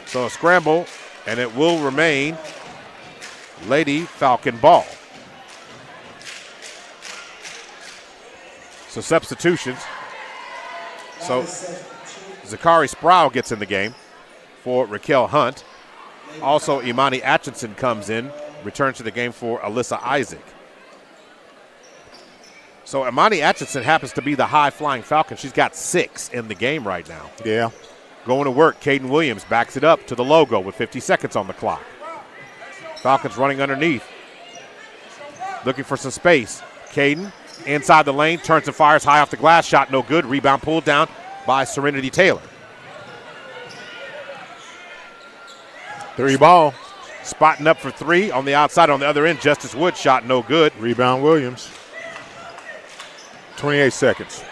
So a scramble, and it will remain Lady Falcon ball. So substitutions. So Zachary Sproul gets in the game for Raquel Hunt. Also, Imani Atchison comes in, returns to the game for Alyssa Isaac. So Imani Atchison happens to be the high-flying Falcon. She's got 6 in the game right now. Yeah. Going to work, Caden Williams backs it up to the logo with 50 seconds on the clock. Falcons running underneath. Looking for some space. Caden inside the lane, turns and fires high off the glass. Shot no good. Rebound pulled down by Serenity Taylor. 3 ball. Spotting up for three on the outside on the other end. Justice Wood shot no good. Rebound Williams. 28 seconds.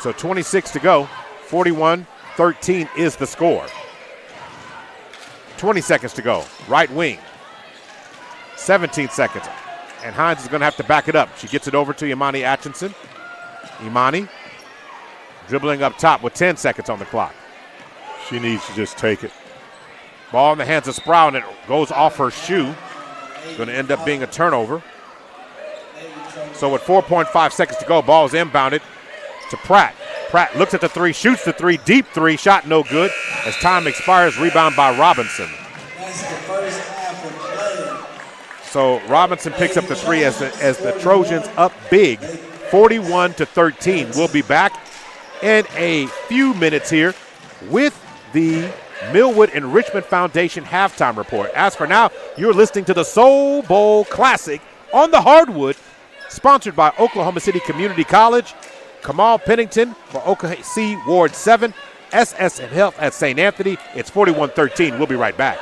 So 26 to go. 41-13 is the score. 20 seconds to go. Right wing. 17 seconds. And Hines is going to have to back it up. She gets it over to Imani Atchison. Imani dribbling up top with 10 seconds on the clock. She needs to just take it. Ball in the hands of Sproul, and it goes off her shoe. Going to end up being a turnover. So with 4.5 seconds to go, ball is inbounded to Pratt. Pratt looks at the three, shoots the three, deep three, shot no good. As time expires, rebound by Robinson. So Robinson picks up the three as the Trojans up big, 41-13. We'll be back in a few minutes here with the Millwood Enrichment Foundation halftime report. As for now, you're listening to the SoulBowl Classic on the hardwood, sponsored by Oklahoma City Community College, Kamal Pennington for OKC Ward 7, SSM Health at St. Anthony. It's 41-13. We'll be right back.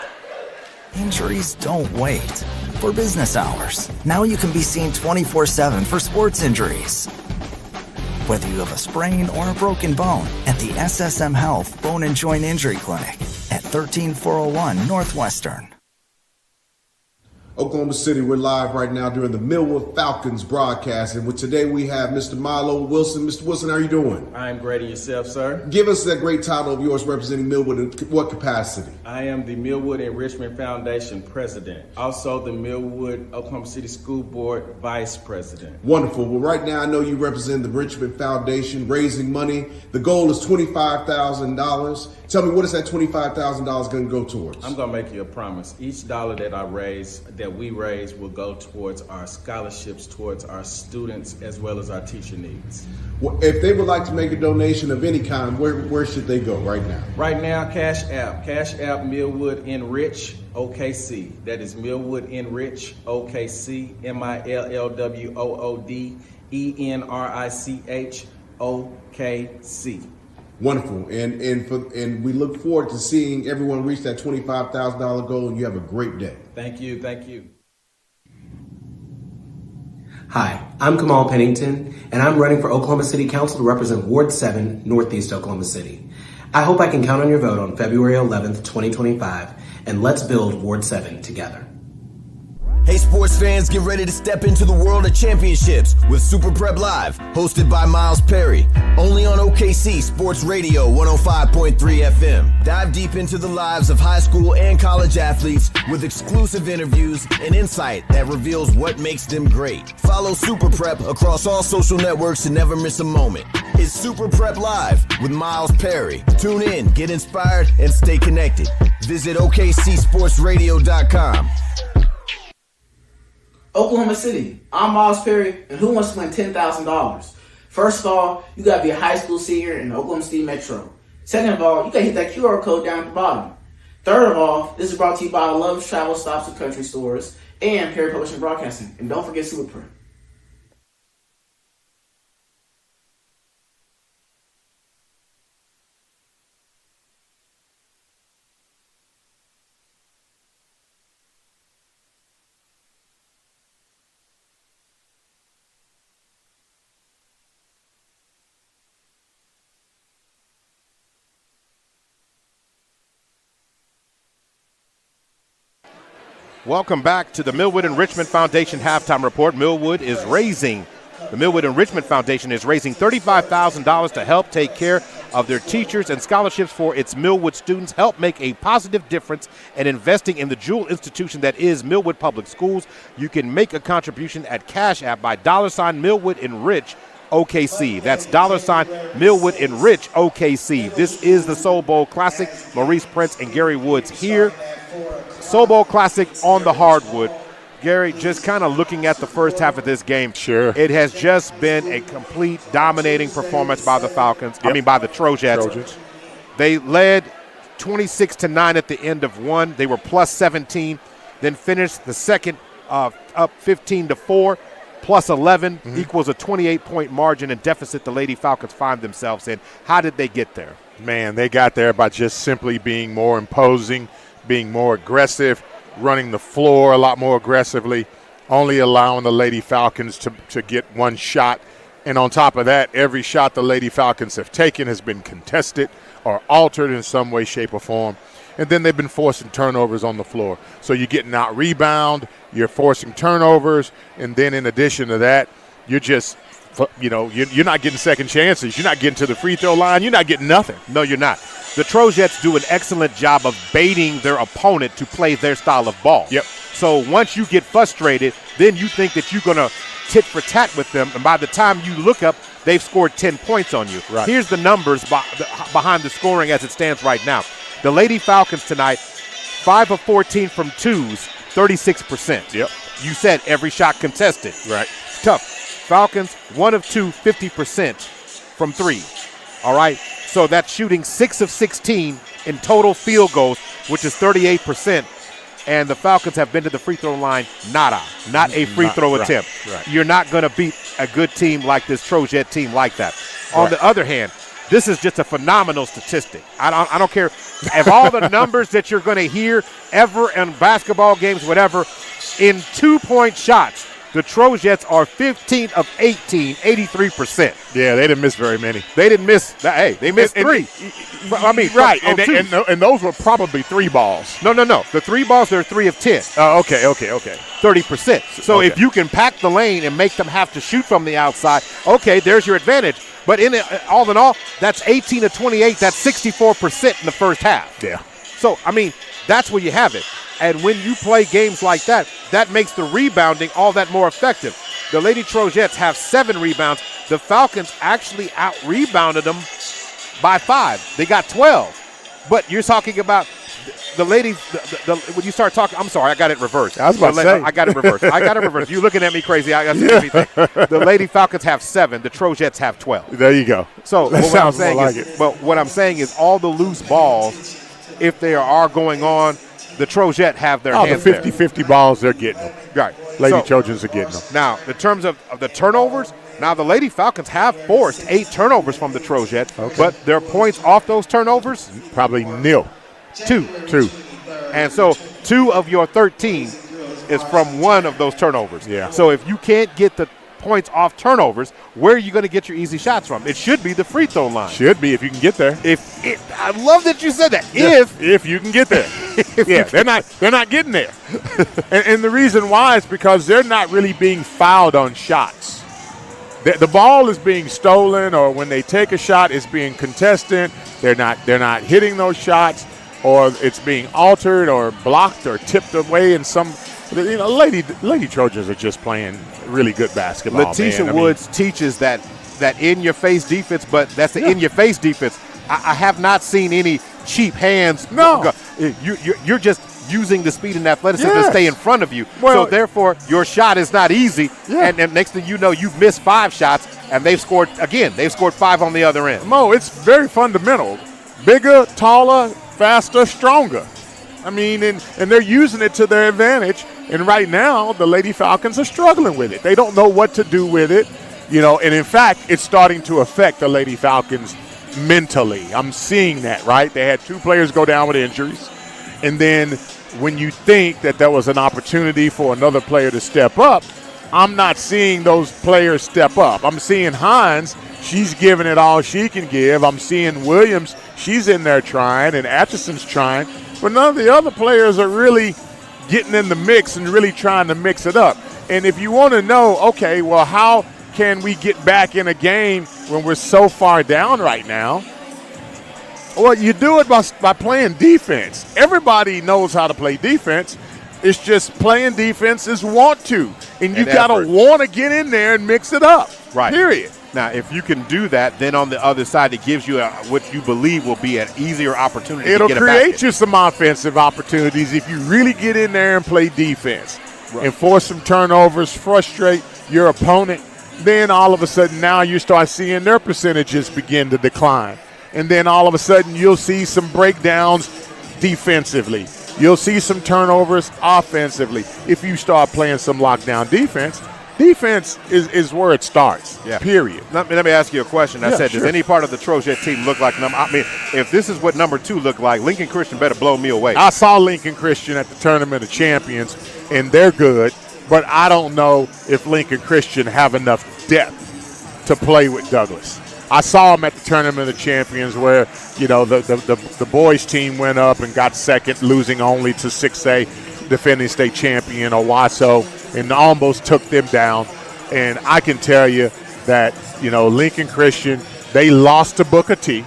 Injuries don't wait. For business hours, now you can be seen 24/7 for sports injuries. Whether you have a sprain or a broken bone, at the SSM Health Bone and Joint Injury Clinic at 13401 Northwestern. Oklahoma City, we're live right now during the Millwood Falcons broadcast, and today we have Mr. Milo Wilson. Mr. Wilson, how are you doing? I'm great, and yourself, sir? Give us that great title of yours representing Millwood in what capacity? I am the Millwood Enrichment Foundation president, also the Millwood Oklahoma City School Board vice president. Wonderful. Well, right now I know you represent the Enrichment Foundation, raising money. The goal is $25,000. Tell me, what is that $25,000 going to go towards? I'm going to make you a promise. Each dollar that we raise will go towards our scholarships, towards our students, as well as our teacher needs. Well, if they would like to make a donation of any kind, where should they go right now? Right now, Cash App Millwood Enrich OKC. That is Millwood Enrich OKC, MILLWOOD ENRICH OKC. Wonderful, and we look forward to seeing everyone reach that $25,000 goal, and you have a great day. Thank you. Hi, I'm Kamal Pennington, and I'm running for Oklahoma City Council to represent Ward 7, Northeast Oklahoma City. I hope I can count on your vote on February 11th, 2025, and let's build Ward 7 together. Hey sports fans, get ready to step into the world of championships with Super Prep Live, hosted by Miles Perry, only on OKC Sports Radio 105.3 FM. Dive deep into the lives of high school and college athletes with exclusive interviews and insight that reveals what makes them great. Follow Super Prep across all social networks to never miss a moment. It's Super Prep Live with Miles Perry. Tune in, get inspired, and stay connected. Visit OKCSportsRadio.com. Oklahoma City, I'm Miles Perry, and who wants to win $10,000? First of all, you gotta be a high school senior in the Oklahoma City Metro. Second of all, you gotta hit that QR code down at the bottom. Third of all, this is brought to you by Love's Travel Stops and Country Stores and Perry Publishing Broadcasting. And don't forget Superprint. Welcome back to the Millwood Enrichment Foundation halftime report. The Millwood Enrichment Foundation is raising $35,000 to help take care of their teachers and scholarships for its Millwood students. Help make a positive difference and investing in the jewel institution that is Millwood Public Schools. You can make a contribution at Cash App by $ Millwood Enrich OKC. That's $ Millwood Enrich OKC. This is the SoulBowl Classic. Maurice Prince and Gary Woods here. SoulBowl Classic on the hardwood. Gary, just kind of looking at the first half of this game. Sure. It has just been a complete dominating performance by the Falcons. Yep. By the Trojans. They led 26-9 at the end of one. They were plus 17. Then finished the second up 15-4. Plus 11 equals a 28-point margin and deficit the Lady Falcons find themselves in. How did they get there? Man, they got there by just simply being more imposing, being more aggressive, running the floor a lot more aggressively, only allowing the Lady Falcons to get one shot. And on top of that, every shot the Lady Falcons have taken has been contested or altered in some way, shape, or form. And then they've been forcing turnovers on the floor. So you're getting out rebound, you're forcing turnovers, and then in addition to that, you're just, you're not getting second chances. You're not getting to the free throw line. You're not getting nothing. No, you're not. The Trojettes do an excellent job of baiting their opponent to play their style of ball. Yep. So once you get frustrated, then you think that you're going to tit for tat with them, and by the time you look up, they've scored 10 points on you. Right. Here's the numbers behind the scoring as it stands right now. The Lady Falcons tonight, 5 of 14 from twos, 36%. Yep. You said every shot contested. Right. Tough. Falcons, 1 of 2, 50% from three. All right? So that's shooting 6 of 16 in total field goals, which is 38%. And the Falcons have been to the free throw line, not a free throw attempt. Right. You're not going to beat a good team like this Trojette team like that. On the other hand, this is just a phenomenal statistic. I don't care if all the numbers that you're going to hear ever in basketball games, whatever, in 2-point shots, the Trojettes are 15 of 18, 83%. Yeah, they didn't miss very many. They didn't miss. Hey, they missed three. Right, and those were probably 3 balls. No. The 3 balls, they're 3 of 10. Oh, okay. 30%. So if you can pack the lane and make them have to shoot from the outside, okay, there's your advantage. But all in all, that's 18 of 28. That's 64% in the first half. Yeah. So, that's where you have it. And when you play games like that, that makes the rebounding all that more effective. The Lady Trojettes have 7 rebounds. The Falcons actually out-rebounded them by 5. They got 12. But you're talking about the ladies, when you start talking, I'm sorry, I got it reversed. I was about to say. I got it reversed. You looking at me crazy. I got anything. The Lady Falcons have 7. The Trojettes have 12. There you go. So that sounds more like it. But what I'm saying is all the loose balls, if they are going on, the Trojette have their hands the 50-50 balls, they're getting them. Right. Lady Trojans are getting them. Now, in terms of the turnovers, now the Lady Falcons have forced 8 turnovers from the Trojette, but their points off those turnovers? Probably nil. 2. And so 2 of your 13 is from one of those turnovers. Yeah. So if you can't get the points off turnovers, where are you going to get your easy shots from? It should be the free throw line. Should be if you can get there. I love that you said that. Yeah, if you can get there. Yeah, they're not getting there. and the reason why is because they're not really being fouled on shots. The ball is being stolen, or when they take a shot, it's being contested. They're not hitting those shots, or it's being altered or blocked or tipped away in some. Lady Trojans are just playing really good basketball. Letitia Woods teaches that in-your-face defense, but that's the in-your-face defense. I have not seen any cheap hands. No. You're just using the speed and athleticism to stay in front of you. Well, so, therefore, your shot is not easy. Yeah. And next thing you know, you've missed 5 shots, and they've scored 5 on the other end. Mo, it's very fundamental. Bigger, taller, faster, stronger. And they're using it to their advantage. And right now, the Lady Falcons are struggling with it. They don't know what to do with it. And in fact, it's starting to affect the Lady Falcons mentally. I'm seeing that, right? They had 2 players go down with injuries. And then when you think that there was an opportunity for another player to step up, I'm not seeing those players step up. I'm seeing Hines, she's giving it all she can give. I'm seeing Williams, she's in there trying, and Atchison's trying. But none of the other players are really getting in the mix and really trying to mix it up. And if you want to know, okay, well, how can we get back in a game when we're so far down right now? Well, you do it by playing defense. Everybody knows how to play defense. It's just playing defense is want to. And you got to want to get in there and mix it up. Right. Period. Now, if you can do that, then on the other side, it gives you what you believe will be an easier opportunity to get a basket. It'll create you some offensive opportunities if you really get in there and play defense. Right. And force some turnovers, frustrate your opponent. Then all of a sudden now you start seeing their percentages begin to decline. And then all of a sudden you'll see some breakdowns defensively. You'll see some turnovers offensively. If you start playing some lockdown defense, defense is where it starts. Yeah. Period. Let me ask you a question. I said, sure. does any part of the Trojan team look like number? I mean, if this is what number 2 looked like, Lincoln Christian better blow me away. I saw Lincoln Christian at the Tournament of Champions, and they're good, but I don't know if Lincoln Christian have enough depth to play with Douglas. I saw them at the Tournament of Champions where, the boys team went up and got second, losing only to 6A defending state champion Owasso, and almost took them down. And I can tell you that, Lincoln Christian, they lost to Booker T.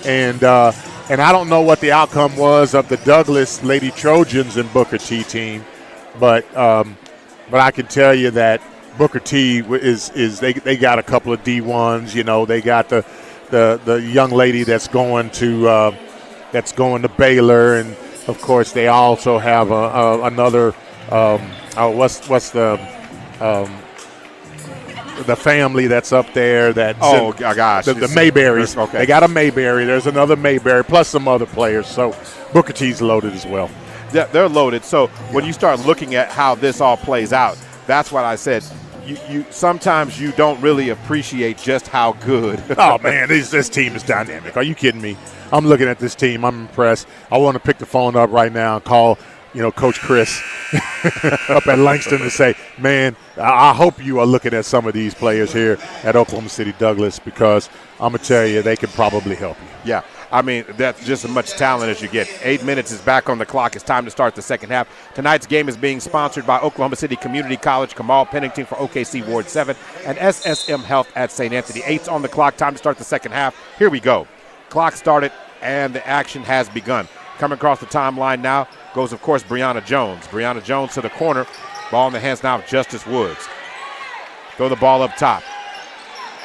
And I don't know what the outcome was of the Douglas Lady Trojans and Booker T team, but I can tell you that Booker T is they got a couple of D1s. They got the young lady that's going to Baylor, and of course they also have another. What's the family that's up there? That's the Mayberries. Okay. They got a Mayberry. There's another Mayberry plus some other players. So Booker T's loaded as well. Yeah, they're loaded. So when you start looking at how this all plays out, that's what I said. You sometimes you don't really appreciate just how good. Oh man, this team is dynamic. Are you kidding me? I'm looking at this team. I'm impressed. I want to pick the phone up right now and call, Coach Chris up at Langston and say, man, I hope you are looking at some of these players here at Oklahoma City Douglas, because I'm going to tell you, they can probably help you. Yeah, I mean, that's just as much talent as you get. 8 minutes is back on the clock. It's time to start the second half. Tonight's game is being sponsored by Oklahoma City Community College, Kamal Pennington for OKC Ward 7, and SSM Health at St. Anthony. 8's on the clock. Time to start the second half. Here we go. Clock started, and the action has begun. Coming across the timeline now goes, of course, Brianna Jones. Brianna Jones to the corner. Ball in the hands now of Justice Woods. Throw the ball up top.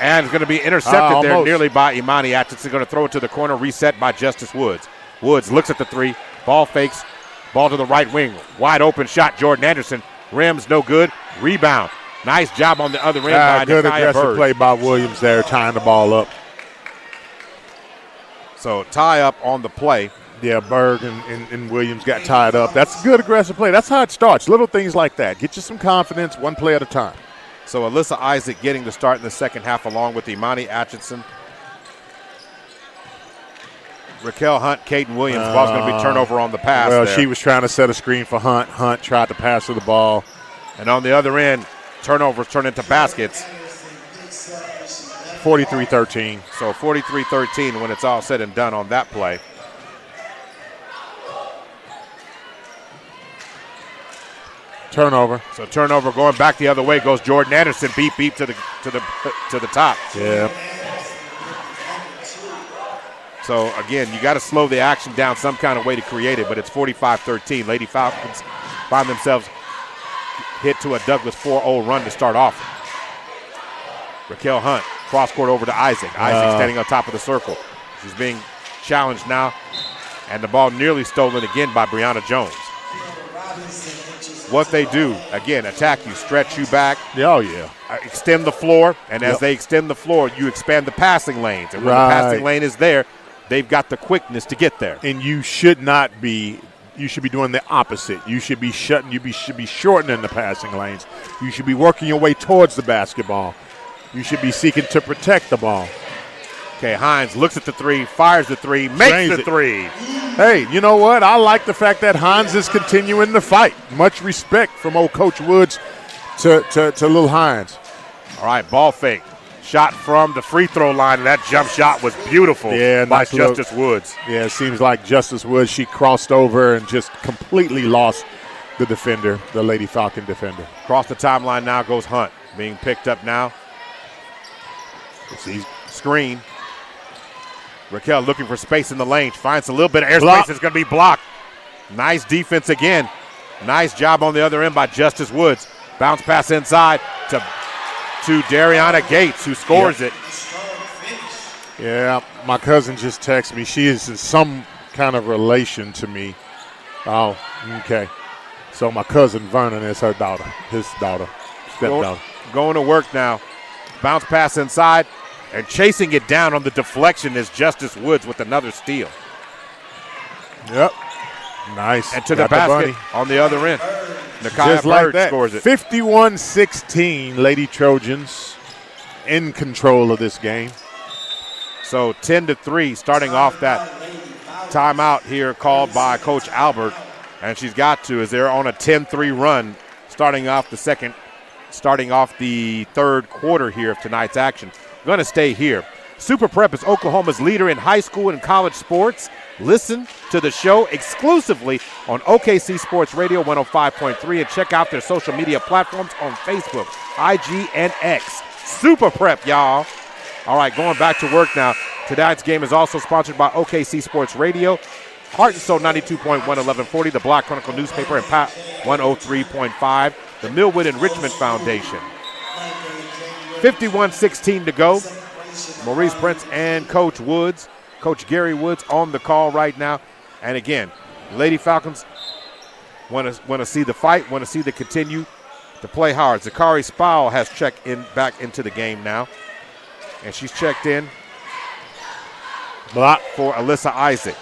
And it's going to be intercepted there nearly by Imani Atchison. Going to throw it to the corner, reset by Justice Woods. Woods looks at the three. Ball fakes. Ball to the right wing. Wide open shot, Jordan Anderson. Rims no good. Rebound. Nice job on the other end by good Nakia aggressive Bird. play by Williams there, tying the ball up. So tie up on the play. Yeah, Berg and Williams got tied up. That's good aggressive play. That's how it starts. Little things like that. Get you some confidence, one play at a time. So Alyssa Isaac getting the start in the second half along with Imani Atchison. Raquel Hunt, Caden Williams. Ball's going to be turnover on the pass. Well, there. she was trying to set a screen for Hunt. Hunt tried to pass her the ball. And on the other end, turnovers turn into baskets. 43-13. So 43-13 when it's all said and done on that play. Turnover. So turnover going back the other way goes Jordan Anderson. Beep beep to the top. Yeah. So again, you got to slow the action down some kind of way to create it, but it's 45-13. Lady Falcons find themselves hit to a Douglas 4-0 run to start off. Raquel Hunt cross court over to Isaac. Isaac standing on top of the circle. She's being challenged now, and the ball nearly stolen again by Brianna Jones. What they do, again, attack you, stretch you back. Oh, yeah. Extend the floor, and as they extend the floor, you expand the passing lanes. And when the passing lane is there, they've got the quickness to get there. And you should not be – you should be doing the opposite. You should be shutting – you should be shortening the passing lanes. You should be working your way towards the basketball. You should be seeking to protect the ball. Okay, Hines looks at the three, fires the three, makes the three. Hey, you know what? I like the fact that Hines is continuing the fight. Much respect from old Coach Woods to Lil Hines. All right, ball fake. Shot from the free throw line, and that jump shot was beautiful by nice Justice Woods. Yeah, it seems like Justice Woods, she crossed over and just completely lost the defender, the Lady Falcon defender. Across the timeline now goes Hunt, being picked up now. Screen. Raquel looking for space in the lane. Finds a little bit of airspace. It's going to be blocked. Nice defense again. Nice job on the other end by Justice Woods. Bounce pass inside to Dariana Gates, who scores it. Yeah, my cousin just texted me. She is in some kind of relation to me. Oh, okay. So my cousin Vernon is her daughter, his daughter, stepdaughter. Going to work now. Bounce pass inside. And chasing it down on the deflection is Justice Woods with another steal. Yep. Nice. And to the basket on the other end. Just like that. Scores it. 51-16, Lady Trojans in control of this game. So 10-3, starting off that timeout here called by Coach Albert, and she's got to, as they're on a 10-3 run, starting off the third quarter here of tonight's action. Going to stay here. Super Prep is Oklahoma's leader in high school and college sports. Listen to the show exclusively on OKC Sports Radio 105.3 and check out their social media platforms on Facebook, IG, and X. Super Prep, y'all. All right, going back to work now. Tonight's game is also sponsored by OKC Sports Radio, Heart and Soul 92.1, 1140, the Black Chronicle newspaper, and PAT 103.5, the Millwood and Richmond Foundation. 51-16 to go. Maurice Prince and Coach Gary Woods on the call right now. And again, Lady Falcons want to see the fight, want to see the continue to play hard. Zakari SoulBowl has checked in back into the game now. And she's checked in. Block for Alyssa Isaac.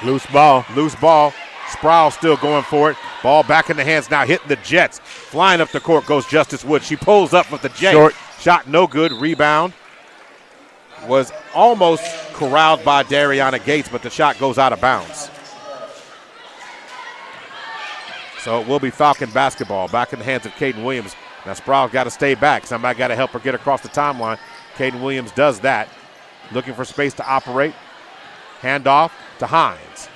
Loose ball. Sproul still going for it. Ball back in the hands now, hitting the Jets. Flying up the court goes Justice Wood. She pulls up with the J. Short. Shot no good. Rebound was almost corralled by Dariana Gates, but the shot goes out of bounds. So it will be Falcon basketball back in the hands of Caden Williams. Now Sproul got to stay back. Somebody got to help her get across the timeline. Caden Williams does that. Looking for space to operate. Handoff to Hines.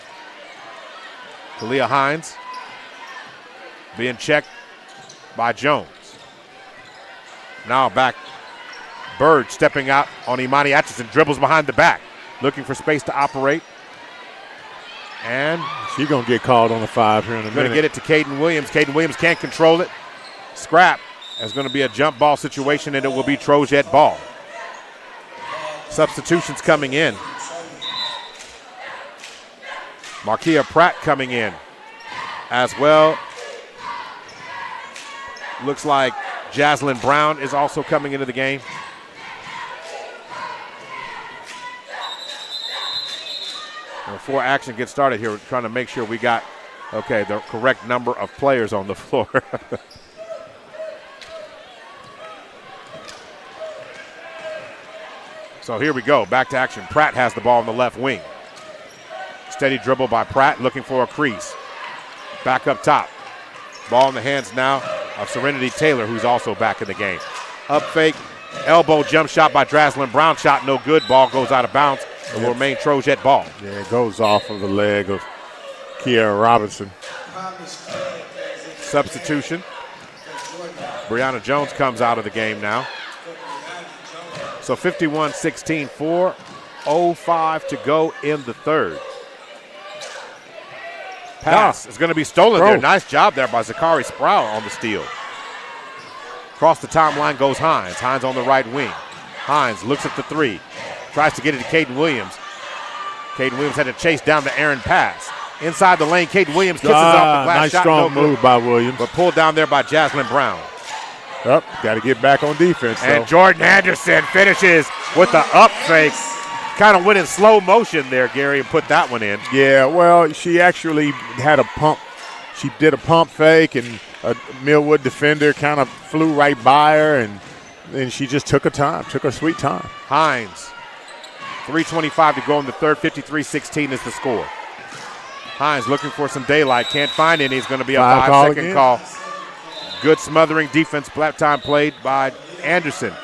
Kalia Hines being checked by Jones. Now back. Bird stepping out on Imani Atchison. Dribbles behind the back. Looking for space to operate. And she's going to get called on the 5 here in a minute. Going to get it to Caden Williams. Caden Williams can't control it. Scrap. It's going to be a jump ball situation, and it will be Trojet ball. Substitutions coming in. Markia Pratt coming in as well. Looks like Jaslyn Brown is also coming into the game. Before action gets started here, we're trying to make sure we got, the correct number of players on the floor. So here we go, back to action. Pratt has the ball on the left wing. Steady dribble by Pratt, looking for a crease. Back up top. Ball in the hands now of Serenity Taylor, who's also back in the game. Up fake, elbow jump shot by Jaslyn Brown, shot no good. Ball goes out of bounds. It will remain Trojet ball. Yeah, it goes off of the leg of Kiara Robinson. Substitution. Brianna Jones comes out of the game now. So 51-16, 4:05 to go in the third. Pass is going to be stolen there. Nice job there by Zakari Sproul on the steal. Across the timeline goes Hines. Hines on the right wing. Hines looks at the three. Tries to get it to Caden Williams. Caden Williams had to chase down the Aaron pass. Inside the lane, Caden Williams kisses off the glass. Nice shot, strong move by Williams. But pulled down there by Jaslyn Brown. Got to get back on defense. And Jordan Anderson finishes with the up fake. Kind of went in slow motion there, Gary, and put that one in. Yeah, well, she actually had a pump. She did a pump fake, and a Millwood defender kind of flew right by her, and then she just took her sweet time. Hines, 3:25 to go in the third, 53-16 is the score. Hines looking for some daylight, can't find any. It's going to be a 5-second call. Good smothering defense, black time played by Anderson.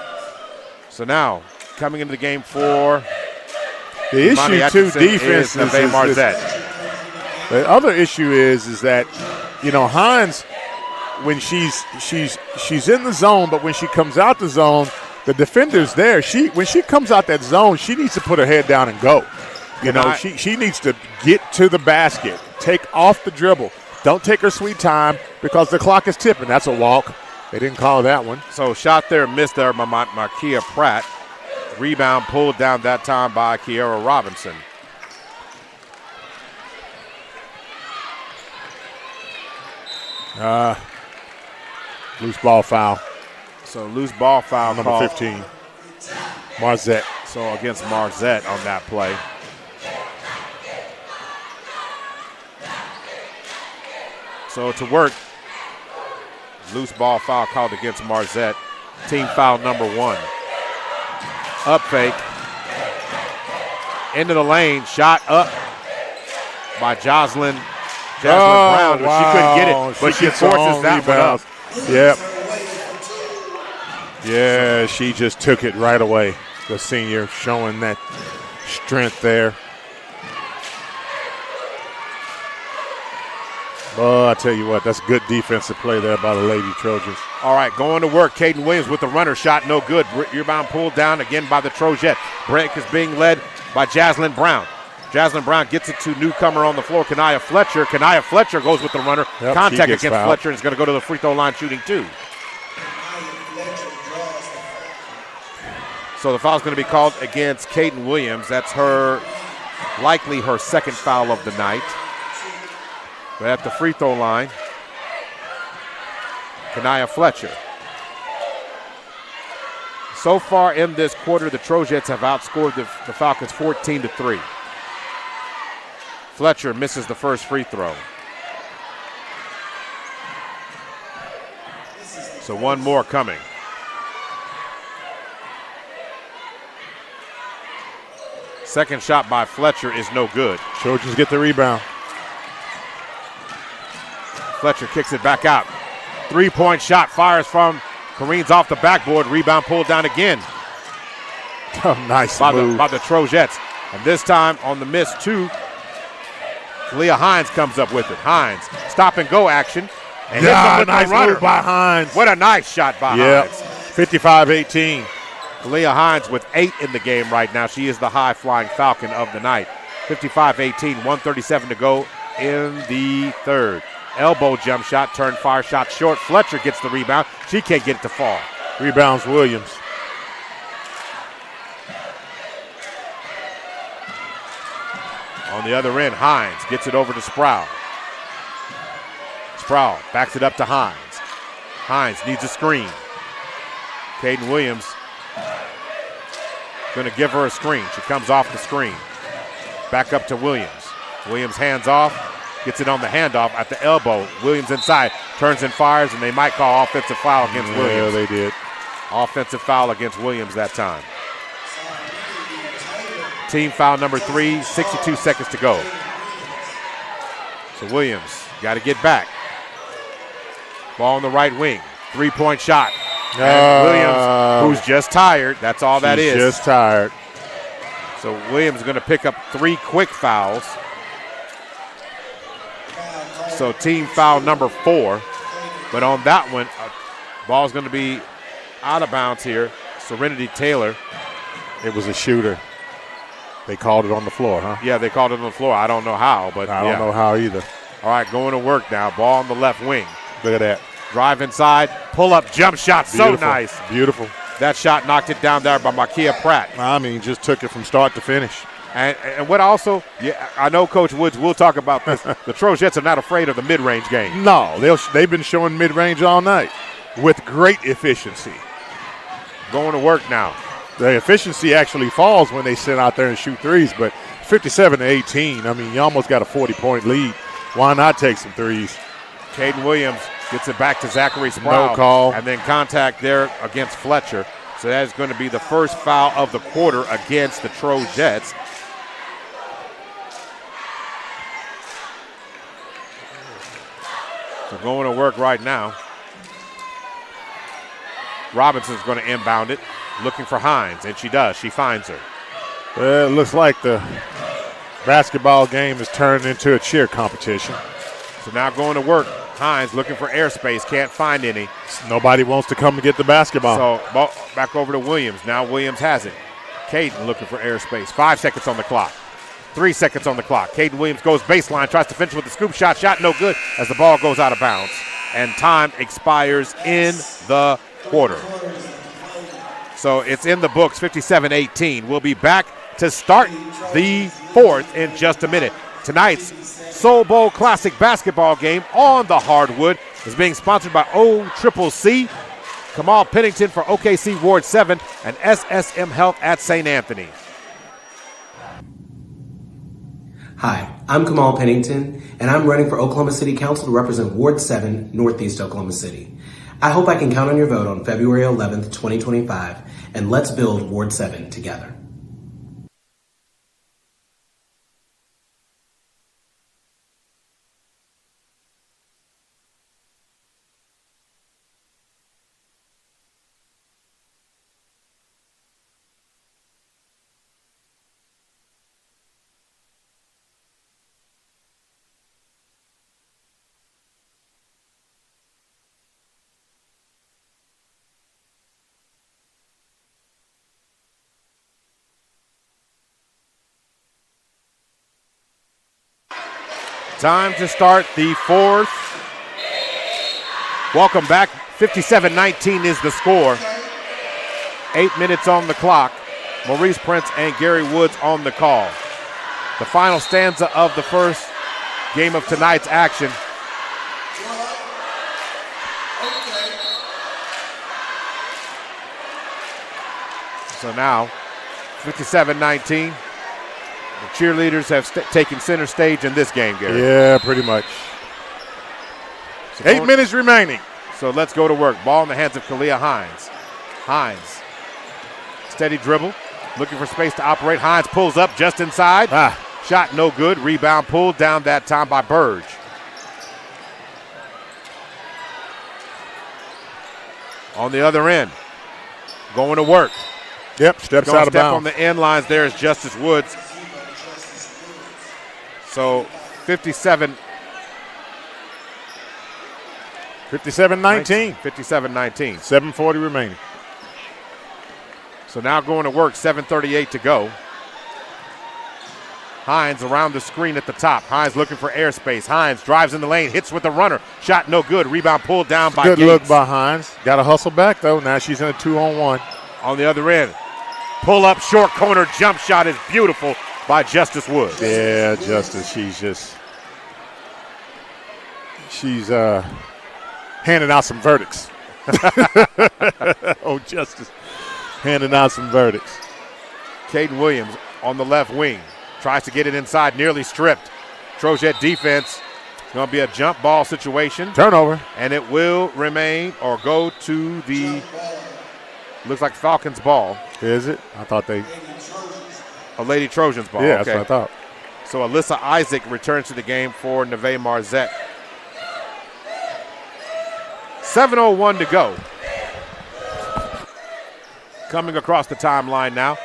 So now, coming into the game for the issue to defense is the other issue is that, Hines, when she's in the zone, but when she comes out the zone, the defender's there. When she comes out that zone, she needs to put her head down and go. She needs to get to the basket, take off the dribble. Don't take her sweet time because the clock is tipping. That's a walk. They didn't call that one. So shot there, missed there by Markia Pratt. Rebound pulled down that time by Kiara Robinson. Loose ball foul. So loose ball foul number call. 15. Marzette. So against Marzette on that play. So to work. Loose ball foul called against Marzette. Team foul number 1. Up fake. Into the lane. Shot up by Jocelyn Brown. But she couldn't get it. But she forces that one up. Yep. Yeah, she just took it right away. The senior showing that strength there. Oh, I tell you what, that's good defensive play there by the Lady Trojans. All right, going to work. Caden Williams with the runner shot, no good. Rebound pulled down again by the Trojet. Break is being led by Jaslyn Brown. Jaslyn Brown gets it to newcomer on the floor, Kanaya Fletcher. Kanaya Fletcher goes with the runner. Yep, contact against fouled. Fletcher and is going to go to the free throw line shooting 2. So the foul is going to be called against Caden Williams. That's likely her second foul of the night. But at the free throw line, Kanaya Fletcher. So far in this quarter, the Trojets have outscored the Falcons 14-3. Fletcher misses the first free throw. So one more coming. Second shot by Fletcher is no good. Trojans get the rebound. Fletcher kicks it back out. 3-point shot fires from Kareens off the backboard. Rebound pulled down again. Oh, nice by move. the Trojets. And this time on the miss, 2. Leah Hines comes up with it. Hines, stop and go action. And hits him with nice the runner. move by Hines. What a nice shot by Yep. Hines. 55-18. Leah Hines with 8 in the game right now. She is the high-flying Falcon of the night. 55-18, 1:37 to go in the third. Elbow jump shot, turn fire shot short. Fletcher gets the rebound. She can't get it to fall. Rebounds Williams. On the other end, Hines gets it over to Sproul. Sproul backs it up to Hines. Hines needs a screen. Caden Williams going to give her a screen. She comes off the screen. Back up to Williams. Williams hands off. Gets it on the handoff at the elbow. Williams inside. Turns and fires, and they might call offensive foul against Williams. Yeah, they did. Offensive foul against Williams that time. Team foul number 3, 62 seconds to go. So Williams got to get back. Ball on the right wing. 3-point shot. And Williams, who's just tired. That's all that is. Just tired. So Williams is going to pick up 3 quick fouls. So team foul number 4. But on that one, ball's going to be out of bounds here. Serenity Taylor. It was a shooter. They called it on the floor, huh? Yeah, they called it on the floor. I don't know how, but I don't know how either. All right, going to work now. Ball on the left wing. Look at that. Drive inside, pull up, jump shot. Beautiful. So nice. Beautiful. That shot knocked it down there by Makia Pratt. I mean, just took it from start to finish. And what also, I know Coach Woods will talk about this. The Trojets are not afraid of the mid-range game. No, they've been showing mid-range all night with great efficiency. Going to work now. The efficiency actually falls when they sit out there and shoot threes, but 57-18, I mean, you almost got a 40-point lead. Why not take some threes? Caden Williams gets it back to Zachary Sproul. No call. And then contact there against Fletcher. So that is going to be the first foul of the quarter against the Trojets. So going to work right now. Robinson's going to inbound it, looking for Hines, and she does. She finds her. Well, it looks like the basketball game has turned into a cheer competition. So now going to work. Hines looking for airspace, can't find any. Nobody wants to come to get the basketball. So ball back over to Williams. Now Williams has it. Caden looking for airspace. 5 seconds on the clock. 3 seconds on the clock. Caden Williams goes baseline, tries to finish with the scoop shot. Shot no good as the ball goes out of bounds. And time expires in the quarter. So it's in the books, 57-18. We'll be back to start the fourth in just a minute. Tonight's SoulBowl Classic basketball game on the hardwood is being sponsored by OCCC, Kamal Pennington for OKC Ward 7, and SSM Health at St. Anthony. Hi, I'm Kamal Pennington, and I'm running for Oklahoma City Council to represent Ward 7, Northeast Oklahoma City. I hope I can count on your vote on February 11th, 2025, and let's build Ward 7 together. Time to start the fourth. Welcome back. 57-19 is the score. 8 minutes on the clock. Maurice Prince and Gary Woods on the call. The final stanza of the first game of tonight's action. So now, 57-19. The cheerleaders have taken center stage in this game, Gary. Yeah, pretty much. So 8 minutes remaining. So let's go to work. Ball in the hands of Kalia Hines. Hines. Steady dribble. Looking for space to operate. Hines pulls up just inside. Shot no good. Rebound pulled down that time by Burge. On the other end. Going to work. Yep, steps out of bounds. On the end lines there is Justice Woods. So 57-19. 57-19. 7:40 remaining. So now going to work, 7:38 to go. Hines around the screen at the top. Hines looking for airspace. Hines drives in the lane, hits with a runner. Shot no good. Rebound pulled down by Gates. Good look by Hines. Got to hustle back, though. Now she's in a 2-on-1. On the other end. Pull up, short corner, jump shot is beautiful by Justice Woods. Yeah, Justice, she's handing out some verdicts. Oh, Justice, handing out some verdicts. Caden Williams on the left wing. Tries to get it inside, nearly stripped. Trojet defense. It's going to be a jump ball situation. Turnover. And it will remain or go to the, looks like Falcons ball. Is it? I thought they. A Lady Trojans ball. Yeah, okay. That's what I thought. So Alyssa Isaac returns to the game for Neve Marzette. 7:01 to go. Coming across the timeline now.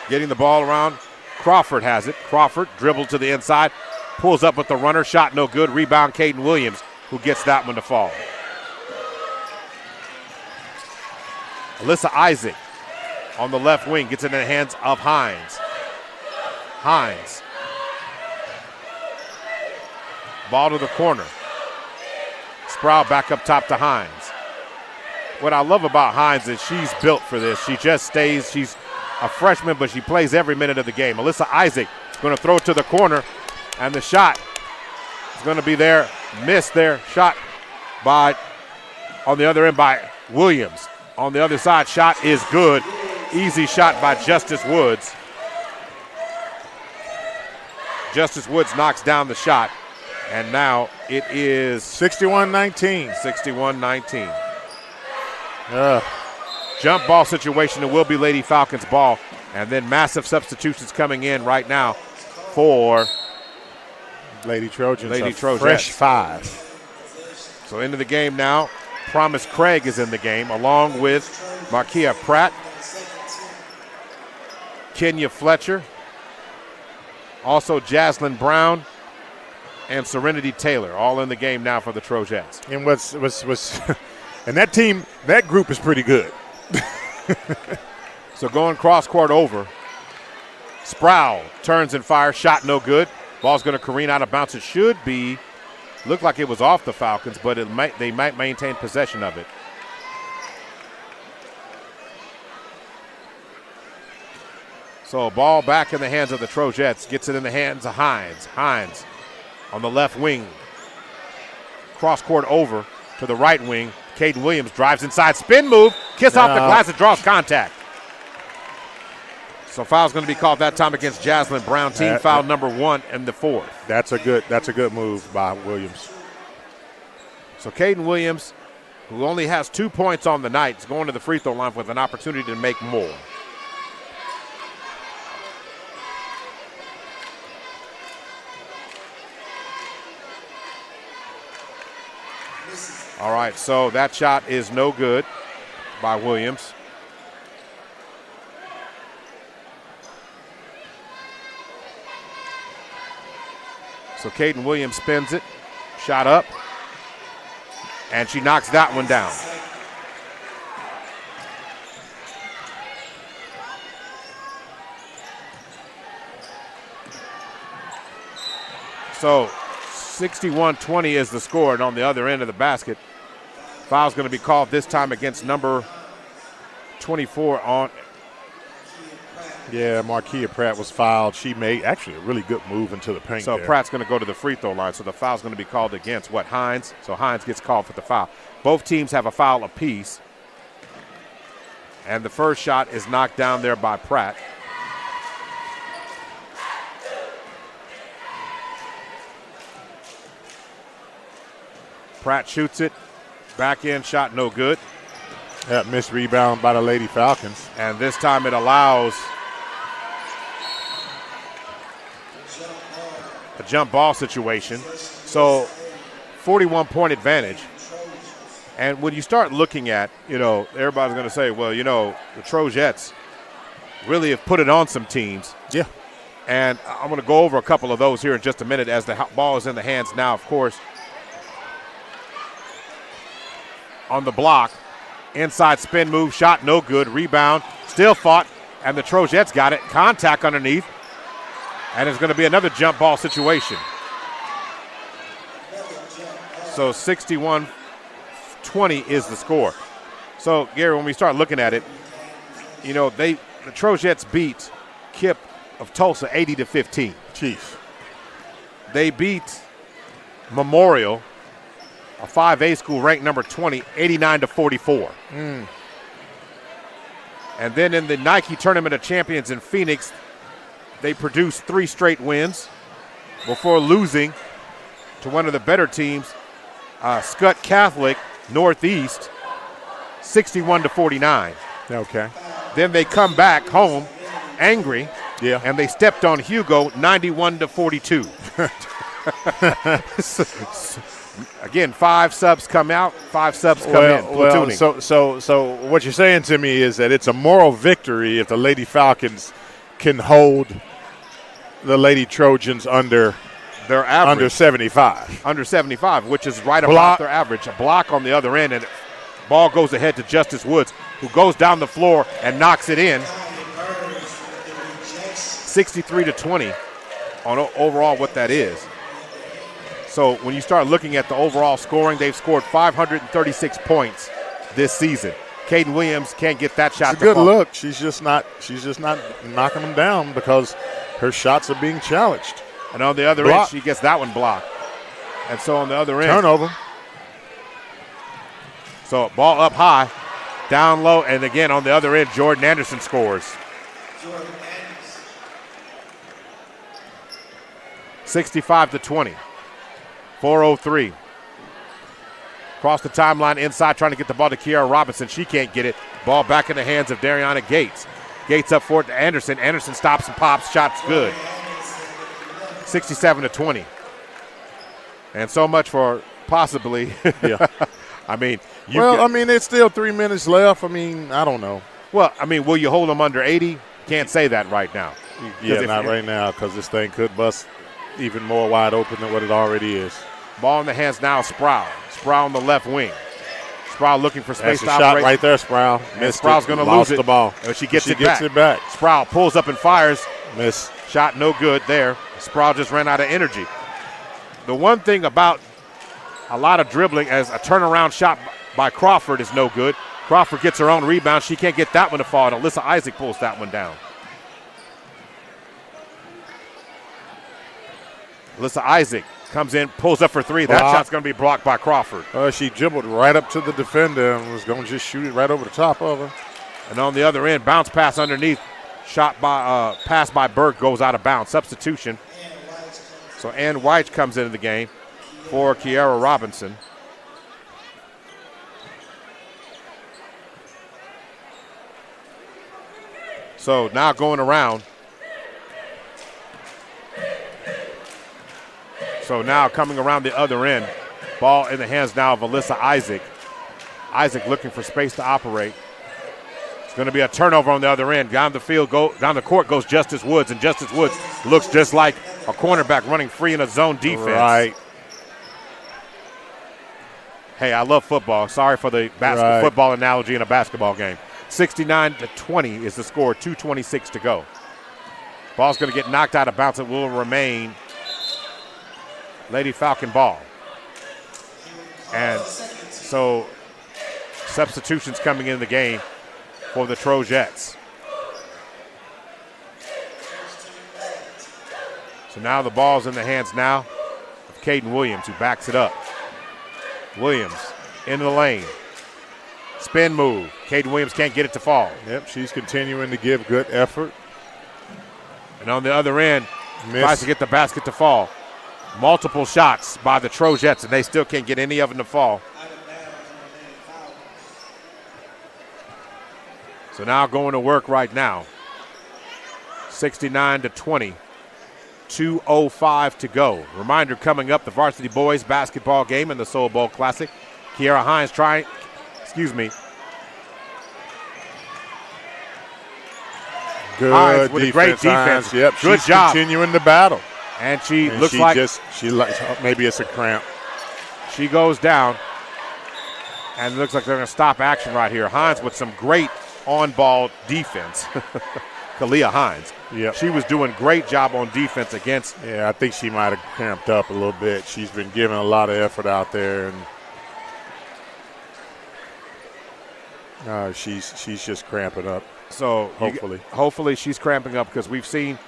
Getting the ball around. Crawford has it. Crawford dribbled to the inside. Pulls up with the runner. Shot no good. Rebound Caden Williams, who gets that one to fall. Alyssa Isaac on the left wing gets it in the hands of Hines. Hines. Ball to the corner. Sproul back up top to Hines. What I love about Hines is she's built for this. She just stays. She's a freshman, but she plays every minute of the game. Alyssa Isaac going to throw it to the corner, and the shot is going to be there. Missed there. Shot by, on the other end by Williams. On the other side, shot is good. Easy shot by Justice Woods. Justice Woods knocks down the shot, and now it is 61-19. 61-19. Jump ball situation. It will be Lady Falcons ball, and then massive substitutions coming in right now for Lady Trojans. Lady Trojans. Fresh 5. So into the game now. Promise Craig is in the game, along with Markia Pratt, Kenya Fletcher, also Jaslyn Brown, and Serenity Taylor, all in the game now for the Trojans. And what's and that team, that group is pretty good. So going cross court over. Sproul turns and fires, shot no good. Ball's going to careen out of bounds. It should be, looked like it was off the Falcons, but they might maintain possession of it. So ball back in the hands of the Trojettes. Gets it in the hands of Hines. Hines on the left wing. Cross court over to the right wing. Caden Williams drives inside. Spin move. Kiss off the glass. It draws contact. So foul's going to be called that time against Jaslyn Brown. Team foul number 1 and the 4th. That's a good move by Williams. So Caden Williams, who only has 2 points on the night, is going to the free throw line with an opportunity to make more. All right, so that shot is no good by Williams. So Caden Williams spins it, shot up, and she knocks that one down. So 61-20 is the score, and on the other end of the basket, foul's going to be called this time against number 24 on. Yeah, Marquia Pratt was fouled. She made actually a really good move into the paint. So there. Pratt's going to go to the free throw line. So the foul's going to be called against Hines. So Hines gets called for the foul. Both teams have a foul apiece. And the first shot is knocked down there by Pratt. Pratt shoots it. Back end shot, no good. That missed rebound by the Lady Falcons. And this time it allows a jump ball situation. So 41-point advantage. And when you start looking at, everybody's going to say, well, the Trojettes really have put it on some teams. Yeah. And I'm going to go over a couple of those here in just a minute as the ball is in the hands now, of course. On the block, inside spin move, shot no good, rebound, still fought, and the Trojettes got it. Contact underneath, and it's going to be another jump ball situation. So 61-20 is the score. So, Gary, when we start looking at it, the Trojettes beat Kip of Tulsa 80-15. Chief. They beat Memorial, a 5A school ranked number 20, 89-44. And then in the Nike Tournament of Champions in Phoenix, they produced 3 straight wins before losing to one of the better teams, Skutt Catholic Northeast, 61-49. Okay. Then they come back home angry, and they stepped on Hugo 91-42. Again, 5 subs come out, 5 subs come in. Platooning. So what you're saying to me is that it's a moral victory if the Lady Falcons can hold the Lady Trojans under their average. Under 75. Under 75, which is right about their average. A block on the other end, and ball goes ahead to Justice Woods, who goes down the floor and knocks it in. 63-20 on overall what that is. So when you start looking at the overall scoring, they've scored 536 points this season. Caden Williams can't get that shot. It's a good look. She's just not knocking them down because her shots are being challenged. And on the other end, she gets that one blocked. And so on the other end, turnover. So ball up high, down low, and again on the other end, Jordan Anderson scores. 65-20. 4:03. Across the timeline inside, trying to get the ball to Kiara Robinson. She can't get it. Ball back in the hands of Dariana Gates. Gates up for it to Anderson. Anderson stops and pops. Shot's good. 67-20. And so much for possibly. Yeah. I mean. It's still 3 minutes left. I don't know. Well, will you hold them under 80? Can't say that right now. Yeah, not right now because this thing could bust even more wide open than what it already is. Ball in the hands now, Sproul. Sproul on the left wing. Sproul looking for space That's a shot right there, Sproul. Sproul's going to lose it. The ball. And she gets it back. Sproul pulls up and fires. Miss. Shot no good there. Sproul just ran out of energy. The one thing about a lot of dribbling as a turnaround shot by Crawford is no good. Crawford gets her own rebound. She can't get that one to fall. And Alyssa Isaac pulls that one down. Alyssa Isaac comes in, pulls up for 3. That shot's going to be blocked by Crawford. She dribbled right up to the defender and was going to just shoot it right over the top of her. And on the other end, bounce pass underneath. Pass by Burke goes out of bounds. Substitution. So Ann White comes into the game for Kiara Robinson. So now going around. So now coming around the other end. Ball in the hands now of Alyssa Isaac. Isaac looking for space to operate. It's going to be a turnover on the other end. Down the court goes Justice Woods, and Justice Woods looks just like a cornerback running free in a zone defense. Right. Hey, I love football. Sorry for the football analogy in a basketball game. 69-20 is the score, 2:26 to go. Ball's going to get knocked out of bounds. It will remain Lady Falcon ball. And so substitutions coming in the game for the Trojettes. So now the ball's in the hands now of Caden Williams, who backs it up. Williams in the lane. Spin move. Caden Williams can't get it to fall. Yep, she's continuing to give good effort. And on the other end, tries to get the basket to fall. Multiple shots by the Trojettes, and they still can't get any of them to fall. So now going to work right now. 69-20. 2:05 to go. Reminder coming up, the varsity boys basketball game in the SoulBowl Classic. Kiara Hines Good Hines with a great defense. Hines. Yep, good she's job. Continuing the battle. And she looks like maybe it's a cramp. She goes down, and it looks like they're going to stop action right here. Hines with some great on-ball defense. Kalia Hines. Yep. She was doing great job on defense against. Yeah, I think she might have cramped up a little bit. She's been giving a lot of effort out there, and she's just cramping up. So hopefully she's cramping up, because we've seen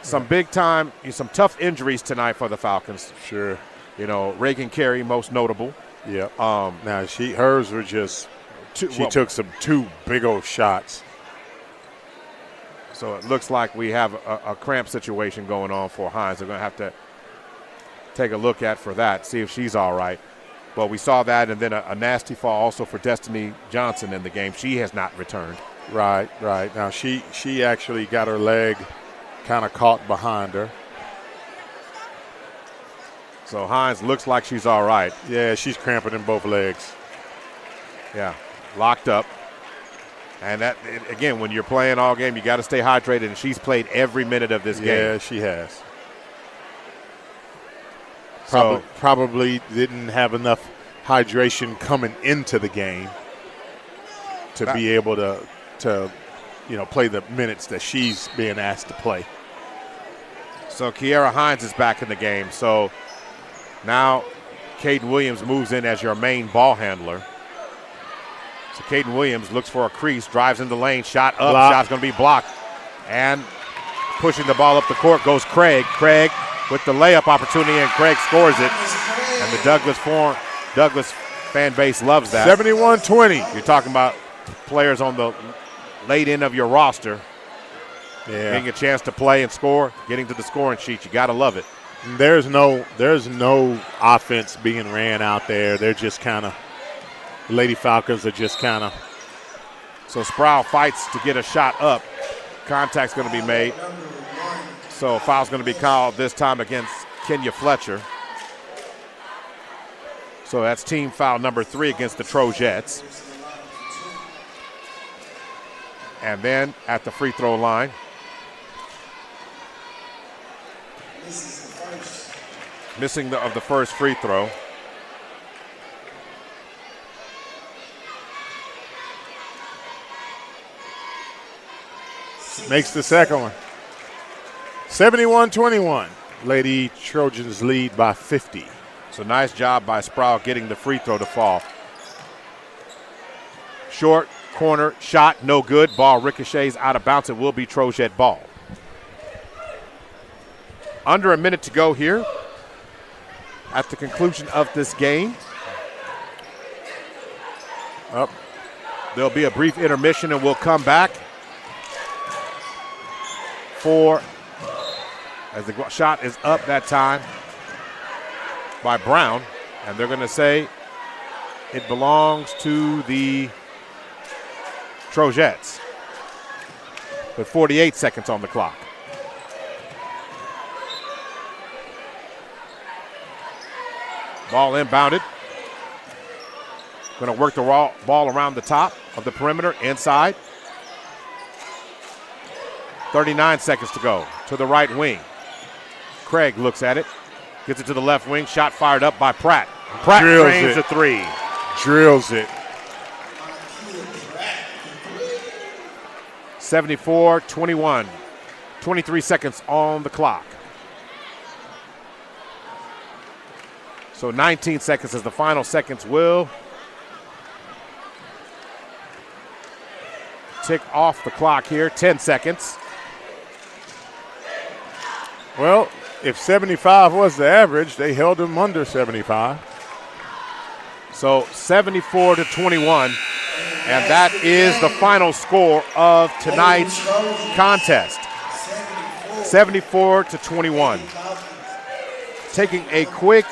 some big time, some tough injuries tonight for the Falcons. Sure. You know, Reagan Carey, most notable. Yeah. Now hers were just. She took some two big old shots. So it looks like we have a cramp situation going on for Hines. They're going to have to take a look at for that, see if she's all right. But we saw that, and then a nasty fall also for Destiny Johnson in the game. She has not returned. Right. Now she actually got her leg kind of caught behind her. So Hines looks like she's all right. Yeah, she's cramping in both legs. Yeah, locked up. And that, again, when you're playing all game, you got to stay hydrated, and she's played every minute of this game. Yeah, she has. Probably didn't have enough hydration coming into the game to be able to play the minutes that she's being asked to play. So Kiara Hines is back in the game. So now Caden Williams moves in as your main ball handler. So Caden Williams looks for a crease, drives in the lane, shot up, shot's going to be blocked. And pushing the ball up the court goes Craig. Craig with the layup opportunity, and Craig scores it. And the Douglas fan base loves that. 71-20. You're talking about players on the late end of your roster getting a chance to play and score, getting to the scoring sheet. You got to love it. There's no offense being ran out there. They're just kind of – Lady Falcons are just kind of – So Sproul fights to get a shot up. Contact's going to be made. So foul's going to be called this time against Kenya Fletcher. So that's team foul number 3 against the Trojettes. And then at the free throw line, missing of the first free throw. Makes the second one. 71-21. Lady Trojans lead by 50. So nice job by Sproul getting the free throw to fall. Short corner shot, no good. Ball ricochets out of bounds. It will be Trojette ball. Under a minute to go here at the conclusion of this game. There'll be a brief intermission, and we'll come back for, as the shot is up that time by Brown, and they're going to say it belongs to the Trojettes with 48 seconds on the clock. Ball inbounded. Going to work the ball around the top of the perimeter, inside. 39 seconds to go to the right wing. Craig looks at it, gets it to the left wing, shot fired up by Pratt. Pratt drains a three. Drills it. 74-21. 23 seconds on the clock. So 19 seconds as the final seconds will tick off the clock here. 10 seconds. Well, if 75 was the average, they held them under 75. So 74-21, and that is the final score of tonight's contest. 74-21. Taking a quick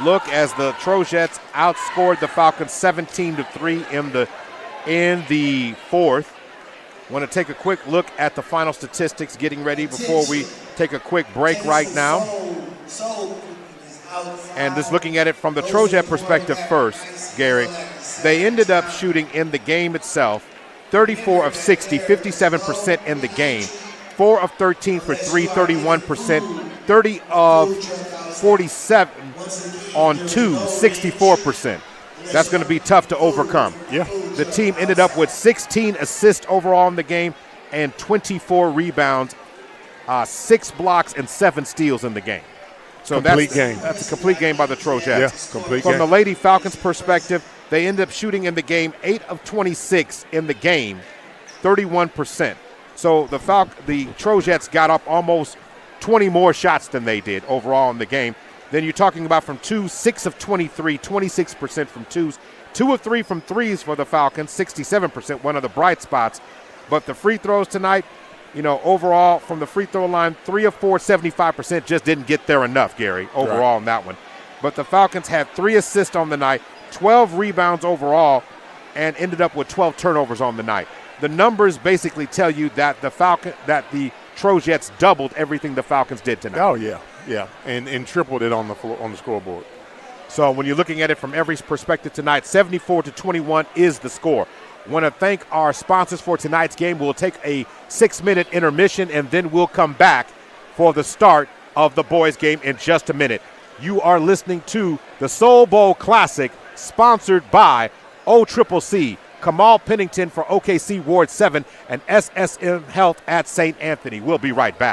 look as the Trojettes outscored the Falcons 17-3 in the fourth. Want to take a quick look at the final statistics, getting ready before we take a quick break right now. And just looking at it from the Trojet perspective first, Gary, they ended up shooting in the game itself 34 of 60, 57% in the game. 4 of 13 for 3, 31%. 30 of 47 on 2, 64%. That's going to be tough to overcome. Yeah. The team ended up with 16 assists overall in the game and 24 rebounds, 6 blocks, and 7 steals in the game. So that's a complete game by the Trojettes. Yeah, complete From game. the Lady Falcons perspective, they ended up shooting in the game 8 of 26 in the game, 31%. So the Trojettes got up almost 20 more shots than they did overall in the game. Then you're talking about from 2, 6 of 23, 26% from 2s. 2 of 3 from 3s for the Falcons, 67%, one of the bright spots. But the free throws tonight, overall from the free throw line, 3 of 4, 75%, just didn't get there enough, Gary, overall in that one. But the Falcons had 3 assists on the night, 12 rebounds overall, and ended up with 12 turnovers on the night. The numbers basically tell you that the Trojettes doubled everything the Falcons did tonight. Oh, yeah, and tripled it on the scoreboard. So when you're looking at it from every perspective tonight, 74-21 is the score. Want to thank our sponsors for tonight's game. We'll take a 6-minute intermission, and then we'll come back for the start of the boys' game in just a minute. You are listening to the SoulBowl Classic, sponsored by OCCC, Kamal Pennington for OKC Ward 7, and SSM Health at St. Anthony. We'll be right back.